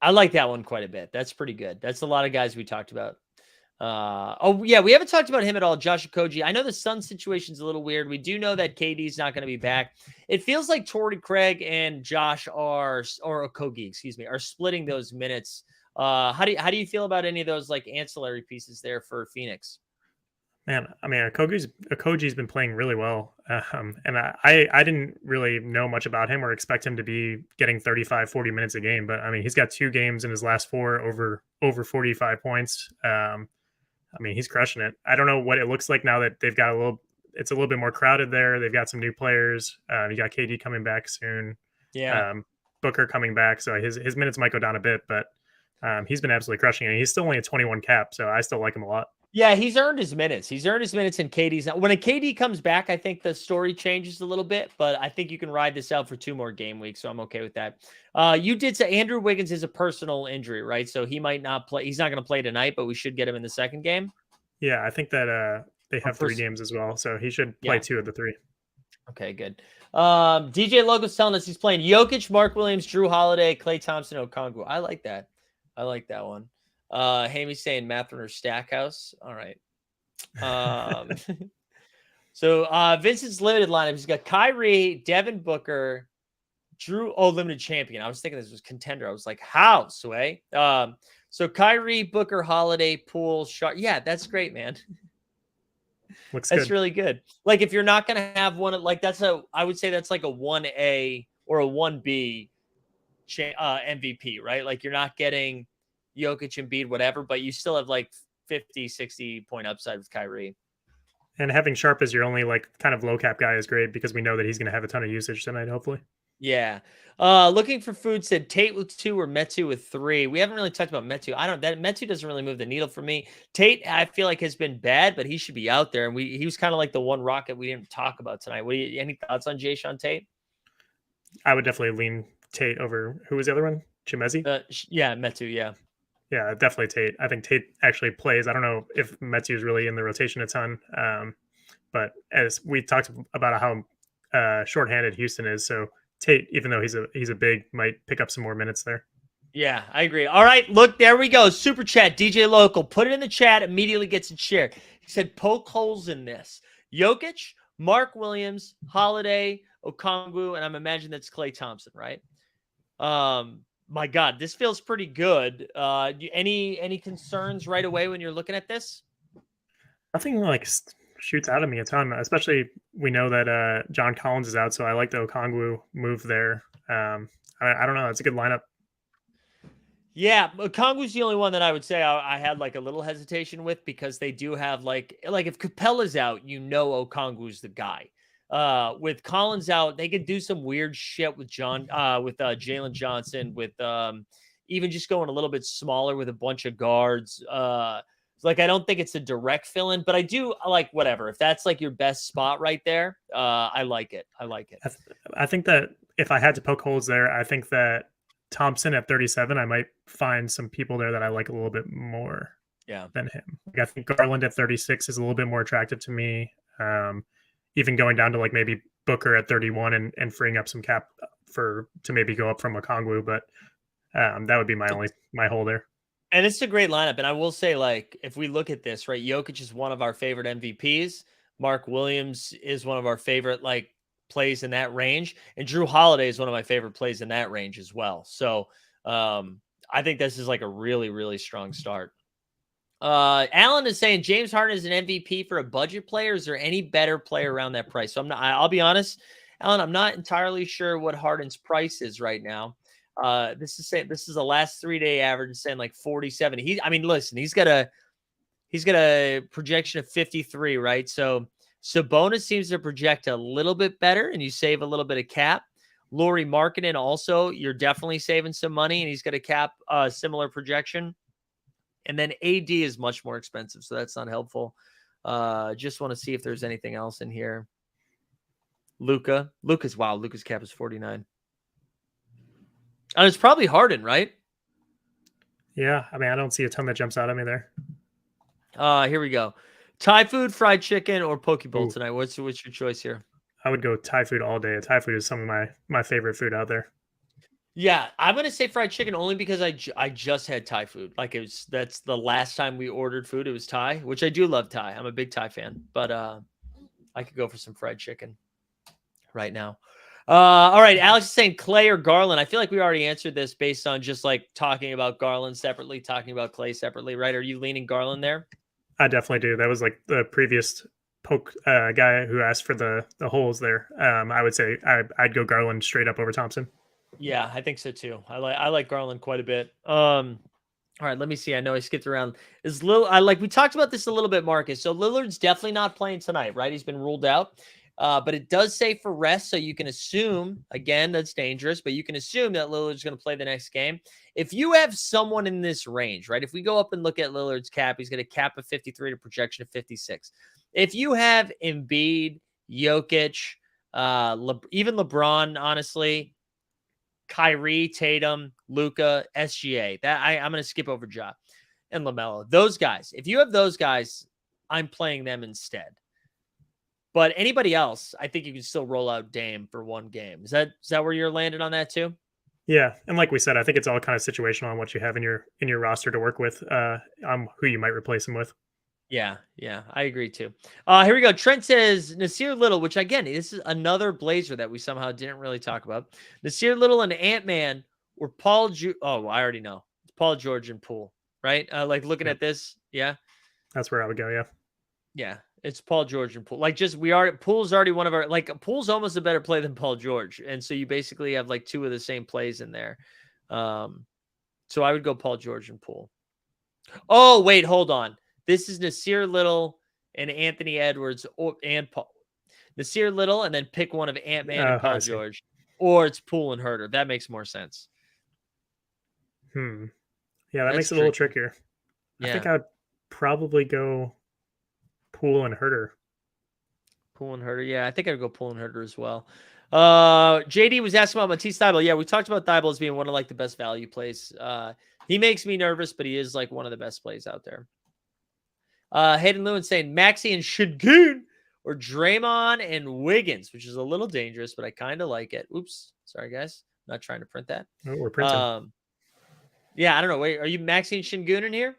I like that one quite a bit. That's pretty good. That's a lot of guys we talked about. We haven't talked about him at all. Josh Okogie. I know the Sun situation's a little weird. We do know that KD's not going to be back. It feels like Torrey Craig and Josh or Okogie, are splitting those minutes. How do you feel about any of those like ancillary pieces there for Phoenix? Man, I mean, Okogie's been playing really well. And I didn't really know much about him or expect him to be getting 35, 40 minutes a game. But I mean, he's got 2 games in his last 4 over 45 points. I mean, he's crushing it. I don't know what it looks like now that they've got it's a little bit more crowded there. They've got some new players. You got KD coming back soon. Yeah. Booker coming back. So his minutes might go down a bit, but he's been absolutely crushing it. He's still only a 21 cap. So I still like him a lot. Yeah, he's earned his minutes. He's earned his minutes in KD's. When a KD comes back, I think the story changes a little bit, but I think you can ride this out for 2 more game weeks, so I'm okay with that. You did say Andrew Wiggins is a personal injury, right? So he might not play. He's not going to play tonight, but we should get him in the second game. Yeah, I think that they have 3 games as well, so he should play 2 of the 3. Okay, good. DJ Logo's telling us he's playing Jokic, Mark Williams, Drew Holiday, Klay Thompson, Okongwu. I like that. I like that one. Hamy's saying Matherin or Stackhouse. All right. So Vincent's limited lineup. He's got Kyrie, Devin Booker, Drew. Oh, limited champion. I was thinking this was contender. I was like, how, Sway? So Kyrie, Booker, Holiday, Poole, Sharp. Yeah, that's great, man. That's good. Really good. Like if you're not going to have one, like I would say that's like a 1A or a 1B MVP, right? Like you're not getting Jokic, Embiid, whatever, but you still have like 50, 60 point upside with Kyrie. And having Sharp as your only like kind of low cap guy is great because we know that he's going to have a ton of usage tonight, hopefully. Yeah. Looking for food said Tate with 2 or Metu with 3. We haven't really talked about Metu. Metu doesn't really move the needle for me. Tate, I feel like has been bad, but he should be out there. And he was kind of like the one rocket we didn't talk about tonight. Any thoughts on Jayshawn Tate? I would definitely lean Tate over, who was the other one? Chimezi? Yeah, Metu, yeah. Yeah, definitely Tate. I think Tate actually plays. I don't know if Metu is really in the rotation a ton, But as we talked about how shorthanded Houston is, so Tate, even though he's a big, might pick up some more minutes there. Yeah, I agree. All right, look, there we go. Super chat, DJ Local. Put it in the chat, immediately gets it shared. He said, poke holes in this. Jokic, Mark Williams, Holiday, Okongwu, and I'm imagining that's Klay Thompson, right? My God, this feels pretty good. Any concerns right away when you're looking at this? Nothing like shoots out at me a ton, especially we know that John Collins is out, so I like the Okongwu move there. I don't know. It's a good lineup. Yeah, Okongwu's the only one that I would say I had like a little hesitation with because they do have like if Capella's out, you know Okongwu's the guy. With Collins out, they could do some weird shit with Jalen Johnson, with even just going a little bit smaller with a bunch of guards. Like I don't think it's a direct fill-in, but I do like whatever. If that's like your best spot right there, I like it. I like it. I think that if I had to poke holes there, I think that Thompson at 37, I might find some people there that I like a little bit more than him. Like I think Garland at 36 is a little bit more attractive to me. Even going down to like maybe Booker at 31 and freeing up some cap to maybe go up from Okongwu, but that would be my hole there. And it's a great lineup. And I will say, like, if we look at this, right, Jokic is one of our favorite MVPs. Mark Williams is one of our favorite, like, plays in that range. And Drew Holiday is one of my favorite plays in that range as well. So I think this is like a really, really strong start. Alan is saying James Harden is an MVP for a budget player. Is there any better player around that price? So I'll be honest, Alan, I'm not entirely sure what Harden's price is right now. This is the last 3-day average, saying like 47. Listen, he's got a projection of 53, right? So Sabonis seems to project a little bit better, and you save a little bit of cap. Lauri Markkanen also, you're definitely saving some money, and he's got a cap similar projection. And then AD is much more expensive, so that's not helpful. Just want to see if there's anything else in here. Luka's cap is 49. And it's probably Harden, right? Yeah, I don't see a ton that jumps out at me there. Here we go. Thai food, fried chicken, or poke bowl tonight? What's your choice here? I would go Thai food all day. Thai food is some of my favorite food out there. Yeah, I'm gonna say fried chicken only because I just had Thai food. Like that's the last time we ordered food. It was Thai, which I do love Thai. I'm a big Thai fan, but I could go for some fried chicken right now. All right, Alex is saying Klay or Garland. I feel like we already answered this based on just like talking about Garland separately, talking about Klay separately, right? Are you leaning Garland there? I definitely do. That was like the previous poke guy who asked for the holes there. I would say I'd go Garland straight up over Thompson. Yeah, I think so too. I like Garland quite a bit. All right, let me see. I know I skipped around. We talked about this a little bit, Marcus. So Lillard's definitely not playing tonight, right? He's been ruled out. But it does say for rest, so you can assume, again, that's dangerous, but you can assume that Lillard's going to play the next game. If you have someone in this range, right? If we go up and look at Lillard's cap, he's got a cap of 53 to projection of 56. If you have Embiid, Jokic, even LeBron, honestly, Kyrie, Tatum, Luka, SGA, I'm going to skip over Ja and LaMelo. Those guys, if you have those guys, I'm playing them instead. But anybody else, I think you can still roll out Dame for one game. Is that where you're landed on that too? Yeah, and like we said, I think it's all kind of situational on what you have in your roster to work with, on who you might replace him with. Yeah, I agree too. Here we go. Trent says Nasir Little, which again, this is another Blazer that we somehow didn't really talk about. Nasir Little and Ant-Man or Paul. I already know. It's Paul George and Poole, right? Like looking at this, yeah. That's where I would go. Yeah. Yeah. It's Paul George and Poole. Like Poole's already one of our, like Poole's almost a better play than Paul George. And so you basically have like two of the same plays in there. So I would go Paul George and Poole. Oh, wait, hold on. This is Nasir Little and Anthony Edwards and Paul. Nasir Little and then pick one of Ant-Man and Paul George. Or it's Poole and Herter. That makes more sense. Yeah, that makes it a little trickier. Yeah. I think I'd probably go Poole and Herter. Yeah, I think I'd go Poole and Herter as well. JD was asking about Matisse Thybulle. Yeah, we talked about Thybulle as being one of like the best value plays. He makes me nervous, but he is like one of the best plays out there. Hayden Lewin saying Maxey and Şengün or Draymond and Wiggins, which is a little dangerous, but I kind of like it. Oops. Sorry, guys. Not trying to print that. Oh, we're printing. Yeah, I don't know. Wait, are you maxing Şengün in here?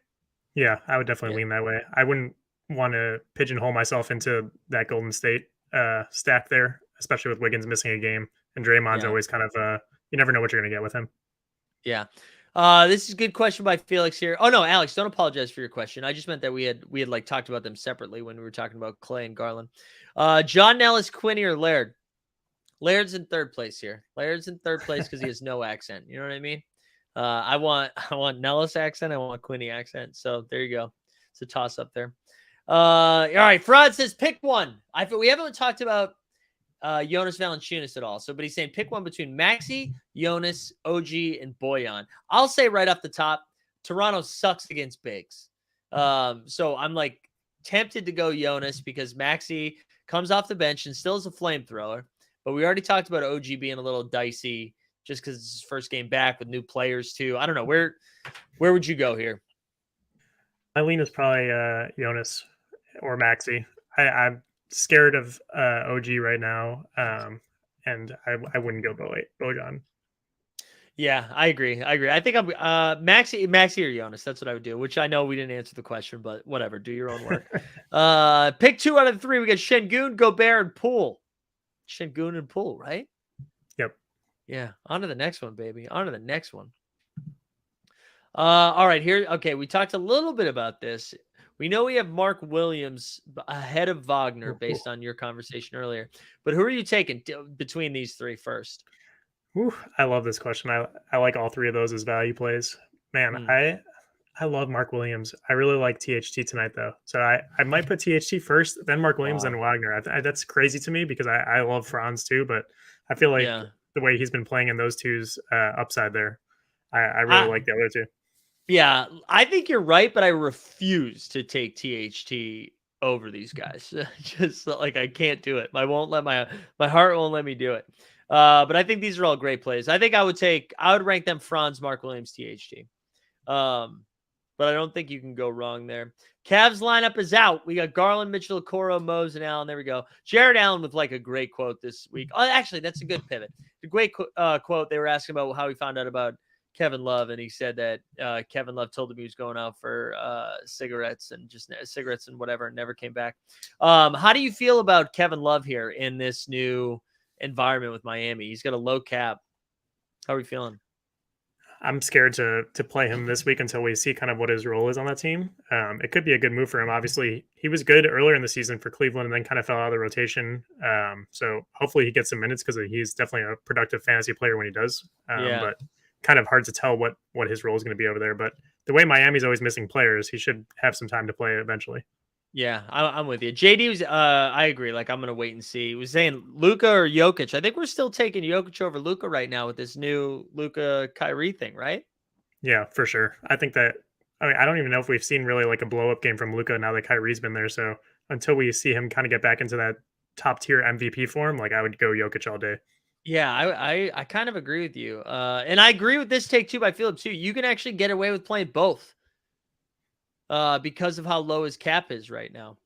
Yeah, I would definitely lean that way. I wouldn't want to pigeonhole myself into that Golden State stack there, especially with Wiggins missing a game. And Draymond's always kind of, you never know what you're going to get with him. Yeah. This is a good question by Felix here. Oh, no, Alex, don't apologize for your question. I just meant that we had like talked about them separately when we were talking about Clay and Garland. John Nellis, Quinney, or Laird? Laird's in third place here. Laird's in third place because he has no accent. You know what I mean? I want Nellis accent. I want Quinney accent. So there you go. It's a toss up there. All right. Fraud says pick one. We haven't talked about Jonas Valanciunas at all. But he's saying pick one between Maxey, Jonas, OG, and Bojan. I'll say right off the top, Toronto sucks against bigs. So I'm like tempted to go Jonas because Maxey comes off the bench and still is a flamethrower. But we already talked about OG being a little dicey just because it's his first game back with new players too. I don't know. Where would you go here? My lean is probably Jonas or Maxey. I'm scared of OG right now, and I wouldn't go Bojan. Yeah, I agree. I think I'm Maxey or Jonas. That's what I would do, which I know we didn't answer the question, but whatever. Do your own work. Pick 2 out of the 3. We got Şengün, Gobert, and Poole. Şengün and Poole, right? Yep. Yeah. On to the next one, baby. On to the next one. All right. Here. Okay. We talked a little bit about this. We know we have Mark Williams ahead of Wagner based on your conversation earlier. But who are you taking between these 3 first? Ooh, I love this question. I like all 3 of those as value plays. Man, I love Mark Williams. I really like THT tonight, though. So I might put THT first, then Mark Williams, then Wagner. That's crazy to me because I love Franz too, but I feel like the way he's been playing in those two's upside there, I really like the other 2. Yeah, I think you're right, but I refuse to take THT over these guys. Just like I can't do it. My heart won't let me do it. But I think these are all great plays. I think I would rank them Franz, Mark Williams, THT. But I don't think you can go wrong there. Cavs lineup is out. We got Garland, Mitchell, Okoro, Mose, and Allen. There we go. Jared Allen with like a great quote this week. Oh, actually, that's a good pivot. The great quote. They were asking about how he found out about Kevin Love, and he said that Kevin Love told him he was going out for cigarettes and whatever, and never came back. How do you feel about Kevin Love here in this new environment with Miami? He's got a low cap. How are we feeling? I'm scared to play him this week until we see kind of what his role is on that team. It could be a good move for him. Obviously, he was good earlier in the season for Cleveland and then kind of fell out of the rotation. So hopefully he gets some minutes because he's definitely a productive fantasy player when he does. But kind of hard to tell what his role is going to be over there. But the way Miami's always missing players, he should have some time to play eventually. Yeah, I'm with you. JD was, I agree. Like, I'm going to wait and see. He was saying Luka or Jokic. I think we're still taking Jokic over Luka right now with this new Luka Kyrie thing, right? Yeah, for sure. I think that, I don't even know if we've seen really like a blow up game from Luka now that Kyrie's been there. So until we see him kind of get back into that top tier MVP form, like I would go Jokic all day. Yeah, I kind of agree with you. And I agree with this take too by Philip too. You can actually get away with playing both. Because of how low his cap is right now.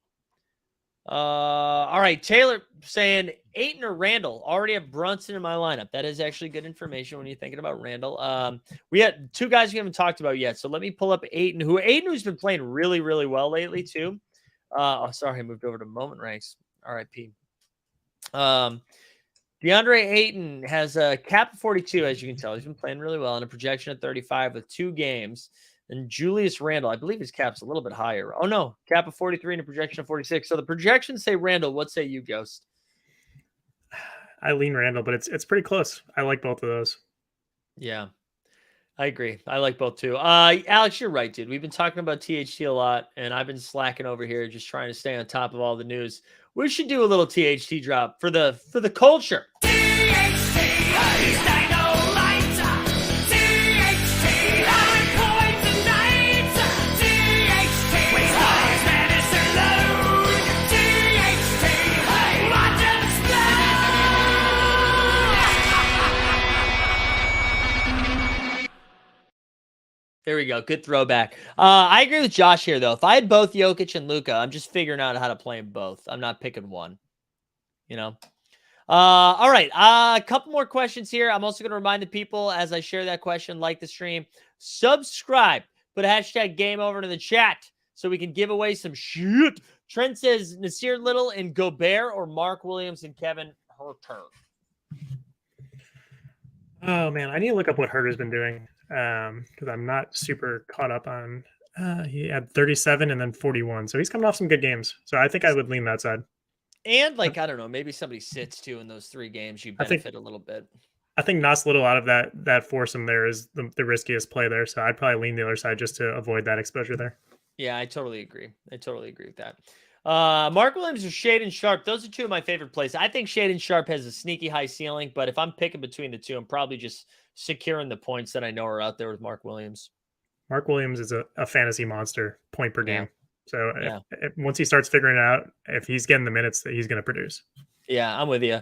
All right, Taylor saying Ayton or Randall. Already have Brunson in my lineup. That is actually good information when you're thinking about Randall. We had 2 guys we haven't talked about yet. So let me pull up Ayton, who's been playing really, really well lately too. Sorry, I moved over to moment ranks. RIP. DeAndre Ayton has a cap of 42, as you can tell. He's been playing really well and a projection of 35 with 2 games. And Julius Randle, I believe his cap's a little bit higher. Oh, no. Cap of 43 and a projection of 46. So the projections say Randle. What say you, Ghost? I lean Randle, but it's pretty close. I like both of those. Yeah, I agree. I like both, too. Alex, you're right, dude. We've been talking about THT a lot, and I've been slacking over here just trying to stay on top of all the news. We should do a little THT drop for the culture. There we go. Good throwback. I agree with Josh here, though. If I had both Jokic and Luka, I'm just figuring out how to play them both. I'm not picking one, you know? All right. A couple more questions here. I'm also going to remind the people as I share that question, like the stream, subscribe, put a hashtag game over in the chat so we can give away some shit. Trent says Nasir Little and Gobert or Mark Williams and Kevin Huerter. Oh man, I need to look up what Herter's been doing because I'm not super caught up on. He had 37 and then 41, so he's coming off some good games. So I think I would lean that side. And like, I don't know, maybe somebody sits too in those 3 games. You benefit a little bit. I think Nas Little out of that foursome there is the riskiest play there. So I'd probably lean the other side just to avoid that exposure there. Yeah, I totally agree. I totally agree with that. Mark Williams or Shaedon Sharpe. Those are 2 of my favorite plays. I think Shaedon Sharpe has a sneaky high ceiling, but if I'm picking between the 2, I'm probably just securing the points that I know are out there with Mark Williams. Mark Williams is a fantasy monster point per game. So Yeah. if once he starts figuring it out, if he's getting the minutes that he's going to produce. Yeah, I'm with you.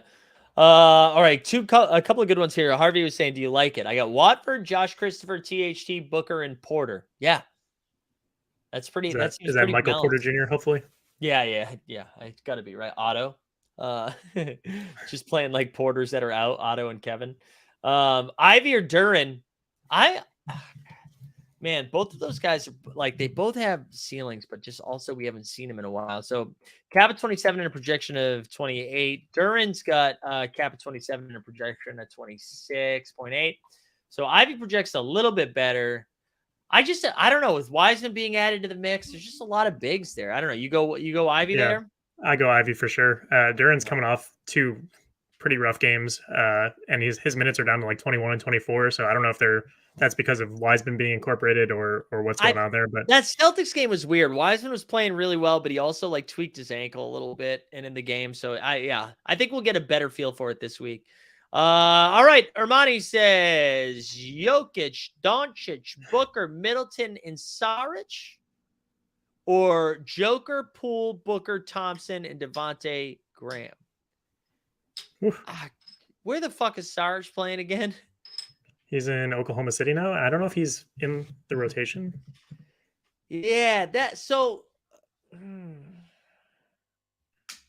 All right, a couple of good ones here. Harvey was saying, do you like it? I got Watford, Josh Christopher, THT, Booker, and Porter. Yeah. That's pretty. Is that pretty Michael balanced. Porter Jr., hopefully? Yeah. It's got to be, right? Otto. Just playing like Porters that are out, Otto and Kevin. Ivy or Duran. Man, both of those guys are like, they both have ceilings, but just also we haven't seen them in a while. So cap at 27 and a projection of 28. Duran's got cap at 27 and a projection at 26.8. So Ivy projects a little bit better. I don't know, with Wiseman being added to the mix, there's just a lot of bigs there. I don't know. You go Ivy there? I go Ivy for sure. Duran's coming off 2 pretty rough games, and his minutes are down to like 21 and 24. So I don't know if that's because of Wiseman being incorporated or what's going on there. But that Celtics game was weird. Wiseman was playing really well, but he also like tweaked his ankle a little bit and in the game. So I think we'll get a better feel for it this week. All right. Armani says Jokic, Doncic, Booker, Middleton, and Saric, or Joker, Poole, Booker, Thompson, and Devontae Graham. Where the fuck is Saric playing again? He's in Oklahoma City now. I don't know if he's in the rotation. Yeah,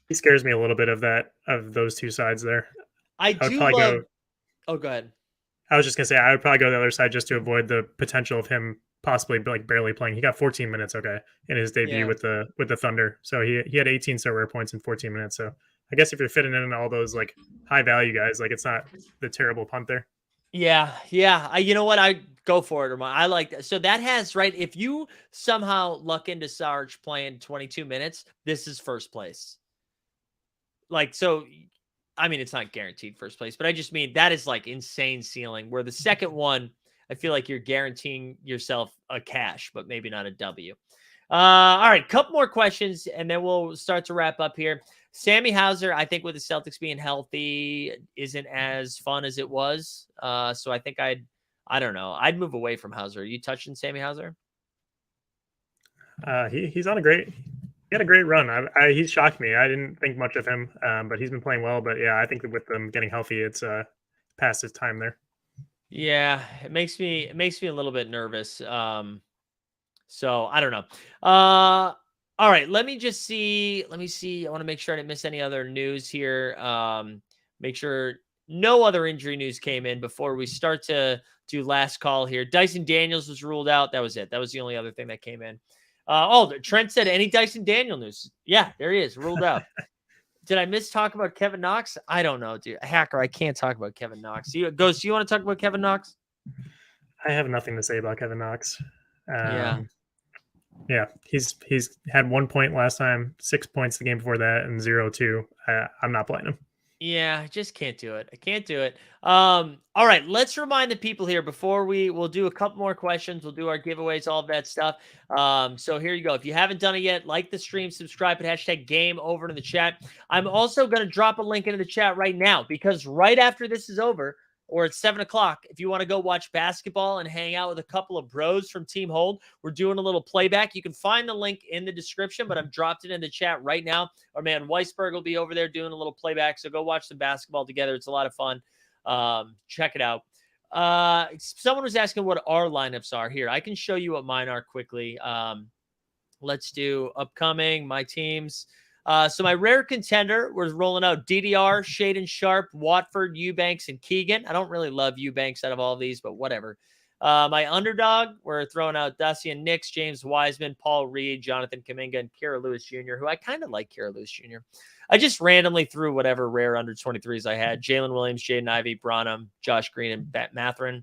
He scares me a little bit of those 2 sides there. I do love. Oh, go ahead. I was just gonna say I would probably go the other side just to avoid the potential of him possibly like barely playing. He got 14 minutes, in his debut with the Thunder. So he had 18 SORARE points in 14 minutes. So I guess if you're fitting in all those like high value guys, like it's not the terrible punt there. Yeah. You know what? I go for it. I like that. So that has, right, if you somehow luck into Sarge playing 22 minutes, this is first place. Like, so, I mean, it's not guaranteed first place, but I just mean that is like insane ceiling, where the second one, I feel like you're guaranteeing yourself a cash, but maybe not a W. All right, couple more questions, and then we'll start to wrap up here. Sammy Hauser, I think with the Celtics being healthy, isn't as fun as it was. So I think I don't know. I'd move away from Hauser. Are you touching Sammy Hauser? He had a great run. He shocked me. I didn't think much of him, but he's been playing well. But yeah, I think that with them getting healthy, it's past his time there. Yeah, it makes me a little bit nervous. So I don't know. All right, let me see. I want to make sure I didn't miss any other news here. Make sure no other injury news came in before we start to do last call here. Dyson Daniels was ruled out. That was it. That was the only other thing that came in. Trent said any Dyson Daniel news. Yeah, there he is, ruled out. Did I miss talk about Kevin Knox? I don't know, dude. Hacker, I can't talk about Kevin Knox. Ghost, do you want to talk about Kevin Knox? I have nothing to say about Kevin Knox. Yeah, he's had 1 point last time, 6 points the game before that, and 0-2. I'm not playing him. Yeah, I just can't do it. I can't do it. All right, let's remind the people here before we'll do a couple more questions. We'll do our giveaways, all of that stuff. So here you go. If you haven't done it yet, like the stream, subscribe, and hashtag game over in the chat. I'm also going to drop a link into the chat right now, because right after this is over, or at 7 o'clock, if you want to go watch basketball and hang out with a couple of bros from Team Hold, we're doing a little playback. You can find the link in the description, but I've dropped it in the chat right now. Our man Weisberg will be over there doing a little playback, so go watch some basketball together. It's a lot of fun. Check it out. Someone was asking what our lineups are here. I can show you what mine are quickly. Let's do upcoming, my teams. So my rare contender was rolling out DDR, Shaden Sharp, Watford, Eubanks, and Keegan. I don't really love Eubanks out of all of these, but whatever. My underdog, we're throwing out Dacian Nix, James Wiseman, Paul Reed, Jonathan Kuminga, and Kira Lewis Jr., who I kind of like Kira Lewis Jr. I just randomly threw whatever rare under 23s I had. Jalen Williams, Jaden Ivey, Branham, Josh Green, and Bat Matherin.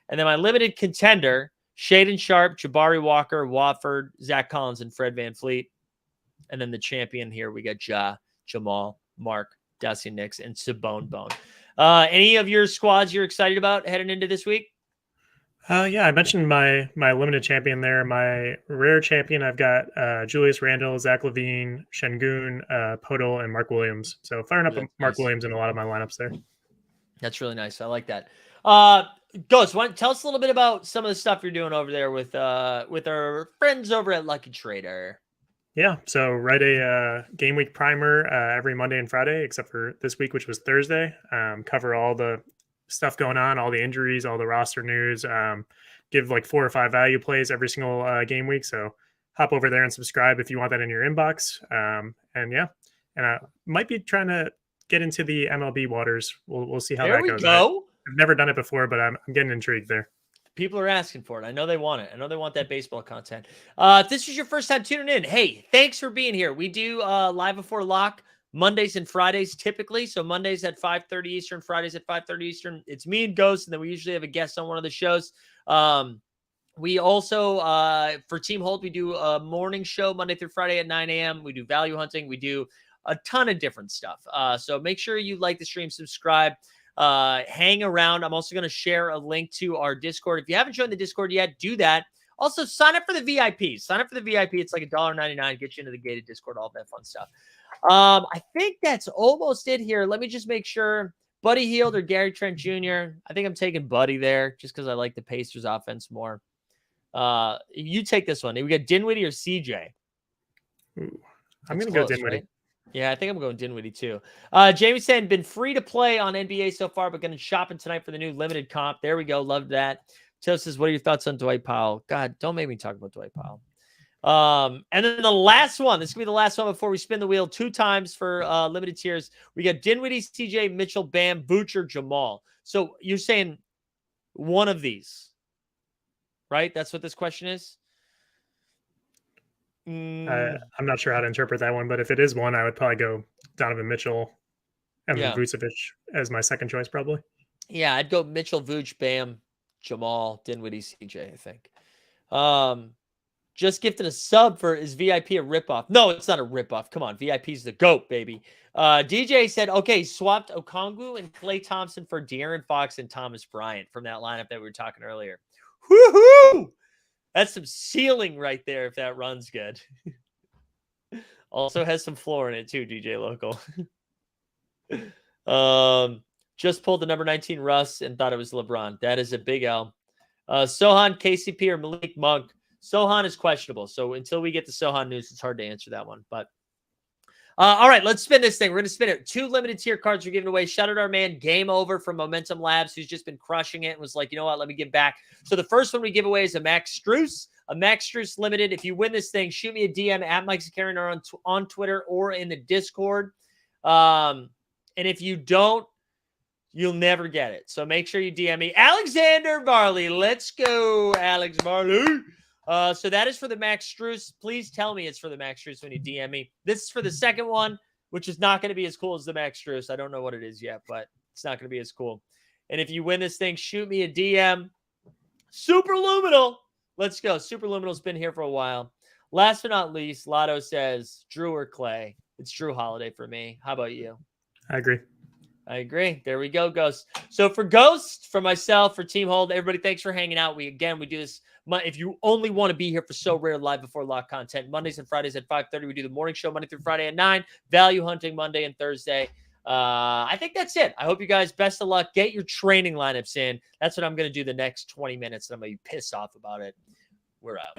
And then my limited contender, Shaden Sharp, Jabari Walker, Watford, Zach Collins, and Fred VanVleet. And then the champion here, we got Jamal, Mark, Dacian Nix, and Sabone Bone. Any of your squads you're excited about heading into this week? Yeah, I mentioned my limited champion there. My rare champion, I've got Julius Randle, Zach LaVine, Şengün, Podol, and Mark Williams. So firing up Mark Williams in a lot of my lineups there. That's really nice. I like that. Ghost, tell us a little bit about some of the stuff you're doing over there with our friends over at Lucky Trader. Yeah, so write a game week primer every Monday and Friday, except for this week, which was Thursday. Cover all the stuff going on, all the injuries, all the roster news. Give like 4 or 5 value plays every single game week. So hop over there and subscribe if you want that in your inbox. And I might be trying to get into the MLB waters. We'll see how that goes. I've never done it before, but I'm getting intrigued there. People are asking for it. I know they want it. I know they want that baseball content. If this is your first time tuning in, hey, thanks for being here. We do live before lock Mondays and Fridays typically. So Mondays at 5:30 Eastern, Fridays at 5:30 Eastern. It's me and Ghost, and then we usually have a guest on one of the shows. We also, for Team Hold, we do a morning show Monday through Friday at 9 a.m. We do value hunting. We do a ton of different stuff. So make sure you like the stream, subscribe. Hang around. I'm also going to share a link to our Discord. If you haven't joined the Discord yet, do that. Also, sign up for the VIP. Sign up for the VIP. It's like $1.99. Get you into the gated Discord, all that fun stuff. I think that's almost it here. Let me just make sure. Buddy Hield or Gary Trent Jr. I think I'm taking Buddy there just because I like the Pacers offense more. You take this one. We got Dinwiddie or CJ? Ooh, I'm going to go Dinwiddie. Right? Yeah, I think I'm going Dinwiddie too. Jamie saying, been free to play on NBA so far, but going to shopping tonight for the new limited comp. There we go. Love that. Joe says, what are your thoughts on Dwight Powell? God, don't make me talk about Dwight Powell. And then the last one. This is going to be the last one before we spin the wheel 2 times for limited tiers. We got Dinwiddie, CJ, Mitchell, Bam, Butcher, Jamal. So you're saying one of these, right? That's what this question is? I'm not sure how to interpret that one, but if it is one, I would probably go Donovan Mitchell and Vucevic as my second choice, probably. Yeah, I'd go Mitchell, Vuce, Bam, Jamal, Dinwiddie, CJ, I think. Just gifted a sub for is VIP a ripoff? No, it's not a ripoff. Come on, VIP's the GOAT, baby. DJ said, okay, swapped Okongwu and Klay Thompson for De'Aaron Fox and Thomas Bryant from that lineup that we were talking earlier. Woohoo! That's some ceiling right there if that runs good. Also has some floor in it too, DJ Local. Just pulled the number 19 Russ and thought it was LeBron. That is a big L. Sohan, KCP, or Malik Monk. Sohan is questionable. So until we get the Sohan news, it's hard to answer that one. But all right, let's spin this thing. We're going to spin it. 2 limited tier cards are giving away. Shout out our man Game Over from Momentum Labs, who's just been crushing it and was like, you know what, let me give back. So the first one we give away is a Max Strus limited. If you win this thing, shoot me a DM at Mike Zakarian on Twitter or in the Discord. And if you don't, you'll never get it. So make sure you DM me. Alexander Barley. Let's go, Alex Barley. So that is for the Max Strus. Please tell me it's for the Max Strus when you DM me. This is for the second one, which is not going to be as cool as the Max Strus. I don't know what it is yet, but it's not going to be as cool. And if you win this thing, shoot me a DM. Superluminal. Let's go. Superluminal's been here for a while. Last but not least, Lotto says Drew or Clay. It's Drew Holiday for me. How about you? I agree. There we go, Ghost. So for Ghost, for myself, for Team Hold, everybody, thanks for hanging out. We do this. If you only want to be here for So Rare live before lock content, Mondays and Fridays at 5:30. We do the morning show Monday through Friday at 9. Value hunting Monday and Thursday. I think that's it. I hope you guys best of luck. Get your training lineups in. That's what I'm going to do the next 20 minutes. And I'm going to be pissed off about it. We're out.